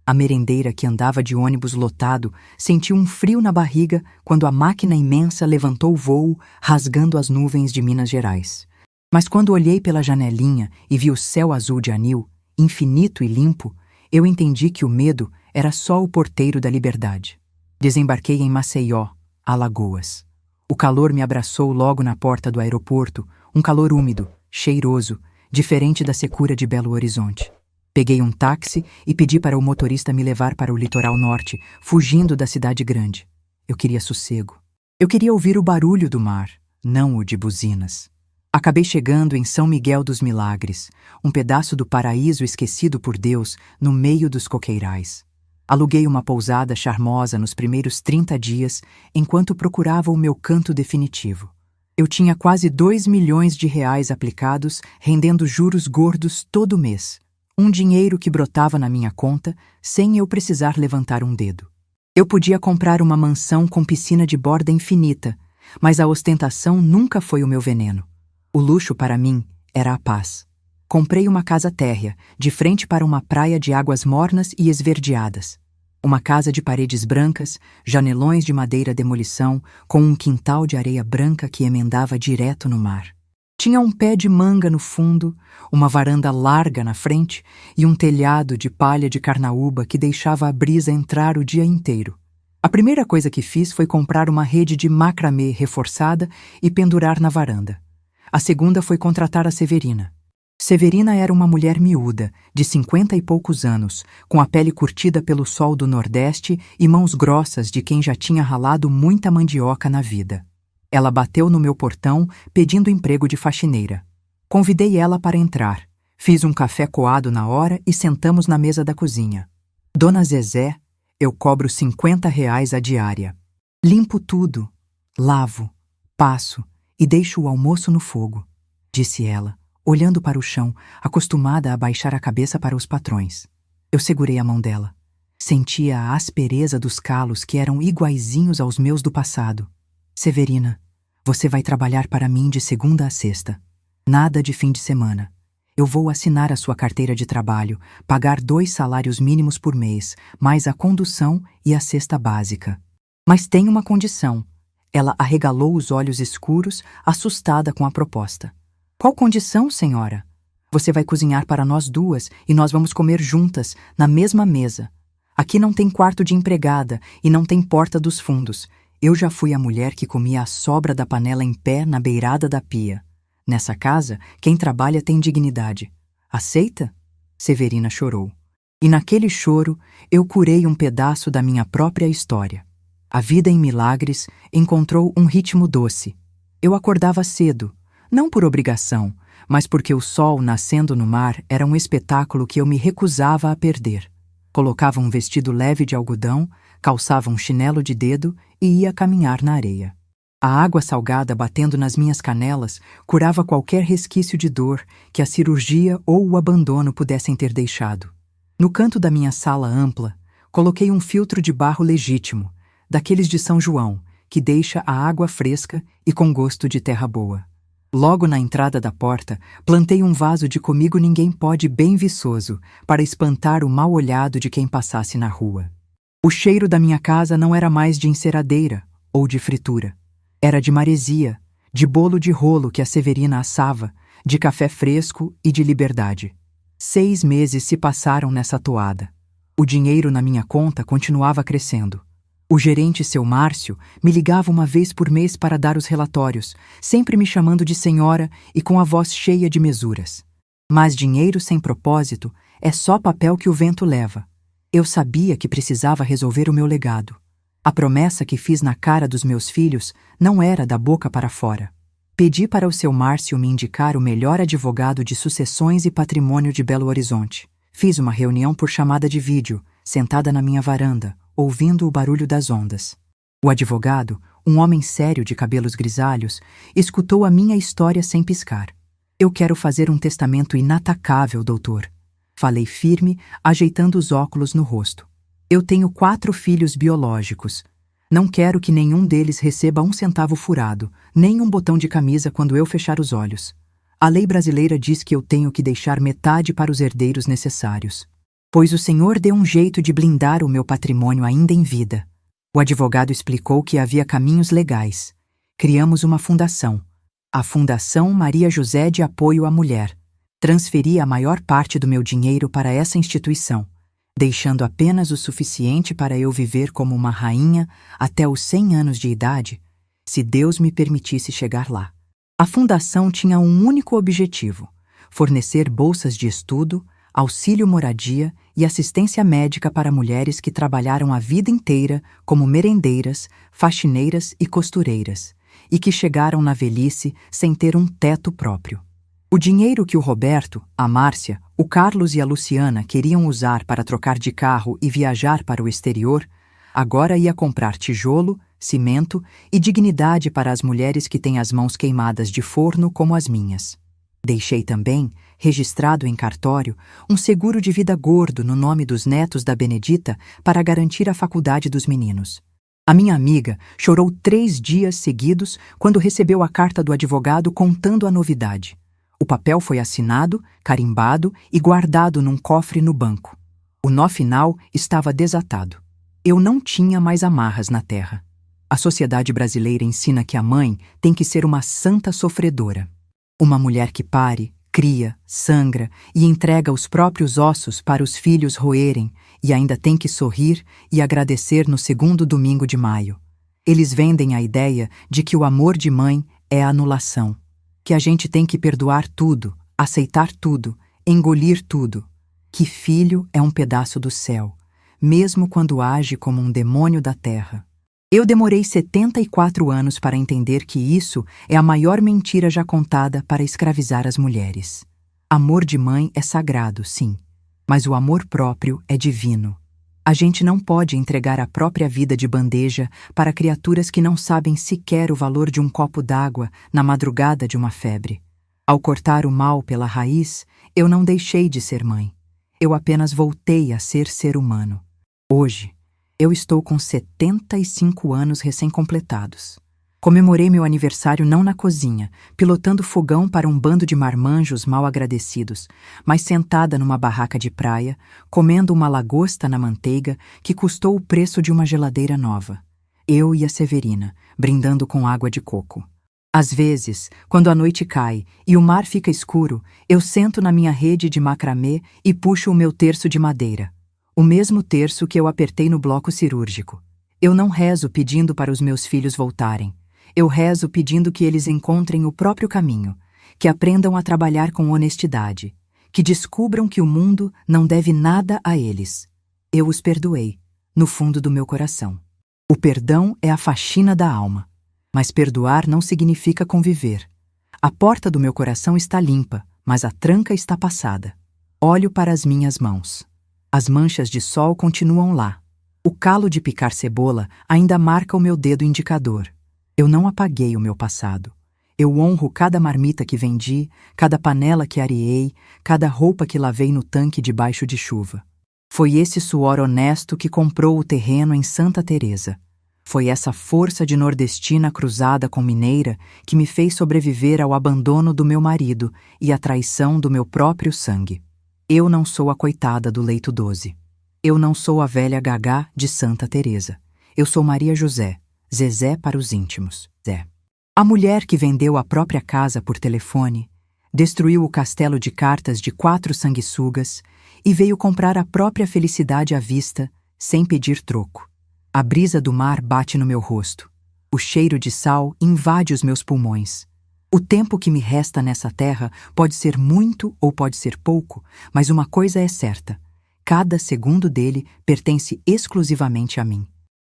A merendeira que andava de ônibus lotado sentiu um frio na barriga quando a máquina imensa levantou o voo, rasgando as nuvens de Minas Gerais. Mas quando olhei pela janelinha e vi o céu azul de anil, infinito e limpo, eu entendi que o medo era só o porteiro da liberdade. Desembarquei em Maceió, Alagoas. O calor me abraçou logo na porta do aeroporto, um calor úmido, cheiroso, diferente da secura de Belo Horizonte. Peguei um táxi e pedi para o motorista me levar para o litoral norte, fugindo da cidade grande. Eu queria sossego. Eu queria ouvir o barulho do mar, não o de buzinas. Acabei chegando em São Miguel dos Milagres, um pedaço do paraíso esquecido por Deus no meio dos coqueirais. Aluguei uma pousada charmosa nos primeiros 30 dias, enquanto procurava o meu canto definitivo. Eu tinha quase 2 milhões de reais aplicados, rendendo juros gordos todo mês. Um dinheiro que brotava na minha conta, sem eu precisar levantar um dedo. Eu podia comprar uma mansão com piscina de borda infinita, mas a ostentação nunca foi o meu veneno. O luxo para mim era a paz. Comprei uma casa térrea, de frente para uma praia de águas mornas e esverdeadas. Uma casa de paredes brancas, janelões de madeira demolição, com um quintal de areia branca que emendava direto no mar. Tinha um pé de manga no fundo, uma varanda larga na frente e um telhado de palha de carnaúba que deixava a brisa entrar o dia inteiro. A primeira coisa que fiz foi comprar uma rede de macramê reforçada e pendurar na varanda. A segunda foi contratar a Severina. Severina era uma mulher miúda, de 50 e poucos anos, com a pele curtida pelo sol do Nordeste e mãos grossas de quem já tinha ralado muita mandioca na vida. Ela bateu no meu portão, pedindo emprego de faxineira. Convidei ela para entrar. Fiz um café coado na hora e sentamos na mesa da cozinha. Dona Zezé, eu cobro R$ 50 a diária. Limpo tudo, lavo, passo e deixo o almoço no fogo, disse ela, olhando para o chão, acostumada a baixar a cabeça para os patrões. Eu segurei a mão dela. Sentia a aspereza dos calos que eram iguaizinhos aos meus do passado. Severina, você vai trabalhar para mim de segunda a sexta. Nada de fim de semana. Eu vou assinar a sua carteira de trabalho, pagar 2 salários mínimos por mês, mais a condução e a cesta básica. Mas tem uma condição. Ela arregalou os olhos escuros, assustada com a proposta. Qual condição, senhora? Você vai cozinhar para nós duas e nós vamos comer juntas, na mesma mesa. Aqui não tem quarto de empregada e não tem porta dos fundos. Eu já fui a mulher que comia a sobra da panela em pé na beirada da pia. Nessa casa, quem trabalha tem dignidade. Aceita? Severina chorou. E naquele choro, eu curei um pedaço da minha própria história. A vida em Milagres encontrou um ritmo doce. Eu acordava cedo, não por obrigação, mas porque o sol nascendo no mar era um espetáculo que eu me recusava a perder. Colocava um vestido leve de algodão, calçava um chinelo de dedo e ia caminhar na areia. A água salgada batendo nas minhas canelas curava qualquer resquício de dor que a cirurgia ou o abandono pudessem ter deixado. No canto da minha sala ampla, coloquei um filtro de barro legítimo, daqueles de São João, que deixa a água fresca e com gosto de terra boa. Logo na entrada da porta, plantei um vaso de comigo ninguém pode bem viçoso, para espantar o mal olhado de quem passasse na rua. O cheiro da minha casa não era mais de enceradeira ou de fritura. Era de maresia, de bolo de rolo que a Severina assava, de café fresco e de liberdade. 6 meses se passaram nessa toada. O dinheiro na minha conta continuava crescendo. O gerente, seu Márcio, me ligava uma vez por mês para dar os relatórios, sempre me chamando de senhora e com a voz cheia de mesuras. Mas dinheiro sem propósito é só papel que o vento leva. Eu sabia que precisava resolver o meu legado. A promessa que fiz na cara dos meus filhos não era da boca para fora. Pedi para o seu Márcio me indicar o melhor advogado de sucessões e patrimônio de Belo Horizonte. Fiz uma reunião por chamada de vídeo, sentada na minha varanda, ouvindo o barulho das ondas. O advogado, um homem sério de cabelos grisalhos, escutou a minha história sem piscar. Eu quero fazer um testamento inatacável, doutor. Falei firme, ajeitando os óculos no rosto. Eu tenho 4 filhos biológicos. Não quero que nenhum deles receba 1 centavo furado, nem um botão de camisa quando eu fechar os olhos. A lei brasileira diz que eu tenho que deixar metade para os herdeiros necessários, pois o Senhor deu um jeito de blindar o meu patrimônio ainda em vida. O advogado explicou que havia caminhos legais. Criamos uma fundação, a Fundação Maria José de Apoio à Mulher. Transferi a maior parte do meu dinheiro para essa instituição, deixando apenas o suficiente para eu viver como uma rainha até os 100 anos de idade, se Deus me permitisse chegar lá. A fundação tinha um único objetivo: fornecer bolsas de estudo, auxílio moradia e assistência médica para mulheres que trabalharam a vida inteira como merendeiras, faxineiras e costureiras, e que chegaram na velhice sem ter um teto próprio. O dinheiro que o Roberto, a Márcia, o Carlos e a Luciana queriam usar para trocar de carro e viajar para o exterior, agora ia comprar tijolo, cimento e dignidade para as mulheres que têm as mãos queimadas de forno como as minhas. Deixei também, registrado em cartório, um seguro de vida gordo no nome dos netos da Benedita para garantir a faculdade dos meninos. A minha amiga chorou 3 dias seguidos quando recebeu a carta do advogado contando a novidade. O papel foi assinado, carimbado e guardado num cofre no banco. O nó final estava desatado. Eu não tinha mais amarras na terra. A sociedade brasileira ensina que a mãe tem que ser uma santa sofredora. Uma mulher que pare, cria, sangra e entrega os próprios ossos para os filhos roerem e ainda tem que sorrir e agradecer no 2º domingo de maio. Eles vendem a ideia de que o amor de mãe é anulação, que a gente tem que perdoar tudo, aceitar tudo, engolir tudo, que filho é um pedaço do céu, mesmo quando age como um demônio da terra. Eu demorei 74 anos para entender que isso é a maior mentira já contada para escravizar as mulheres. Amor de mãe é sagrado, sim, mas o amor próprio é divino. A gente não pode entregar a própria vida de bandeja para criaturas que não sabem sequer o valor de um copo d'água na madrugada de uma febre. Ao cortar o mal pela raiz, eu não deixei de ser mãe. Eu apenas voltei a ser ser humano. Hoje, eu estou com 75 anos recém-completados. Comemorei meu aniversário não na cozinha, pilotando fogão para um bando de marmanjos mal agradecidos, mas sentada numa barraca de praia, comendo uma lagosta na manteiga que custou o preço de uma geladeira nova. Eu e a Severina, brindando com água de coco. Às vezes, quando a noite cai e o mar fica escuro, eu sento na minha rede de macramê e puxo o meu terço de madeira. O mesmo terço que eu apertei no bloco cirúrgico. Eu não rezo pedindo para os meus filhos voltarem. Eu rezo pedindo que eles encontrem o próprio caminho, que aprendam a trabalhar com honestidade, que descubram que o mundo não deve nada a eles. Eu os perdoei, no fundo do meu coração. O perdão é a faxina da alma, mas perdoar não significa conviver. A porta do meu coração está limpa, mas a tranca está passada. Olho para as minhas mãos. As manchas de sol continuam lá. O calo de picar cebola ainda marca o meu dedo indicador. Eu não apaguei o meu passado. Eu honro cada marmita que vendi, cada panela que areei, cada roupa que lavei no tanque debaixo de chuva. Foi esse suor honesto que comprou o terreno em Santa Teresa. Foi essa força de nordestina cruzada com mineira que me fez sobreviver ao abandono do meu marido e à traição do meu próprio sangue. Eu não sou a coitada do leito 12. Eu não sou a velha Gagá de Santa Teresa. Eu sou Maria José, Zezé para os íntimos, Zé. A mulher que vendeu a própria casa por telefone, destruiu o castelo de cartas de 4 sanguessugas e veio comprar a própria felicidade à vista, sem pedir troco. A brisa do mar bate no meu rosto. O cheiro de sal invade os meus pulmões. O tempo que me resta nessa terra pode ser muito ou pode ser pouco, mas uma coisa é certa: cada segundo dele pertence exclusivamente a mim.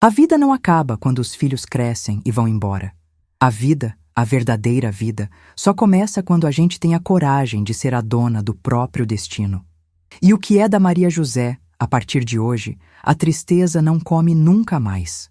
A vida não acaba quando os filhos crescem e vão embora. A vida, a verdadeira vida, só começa quando a gente tem a coragem de ser a dona do próprio destino. E o que é da Maria José, a partir de hoje, a tristeza não come nunca mais.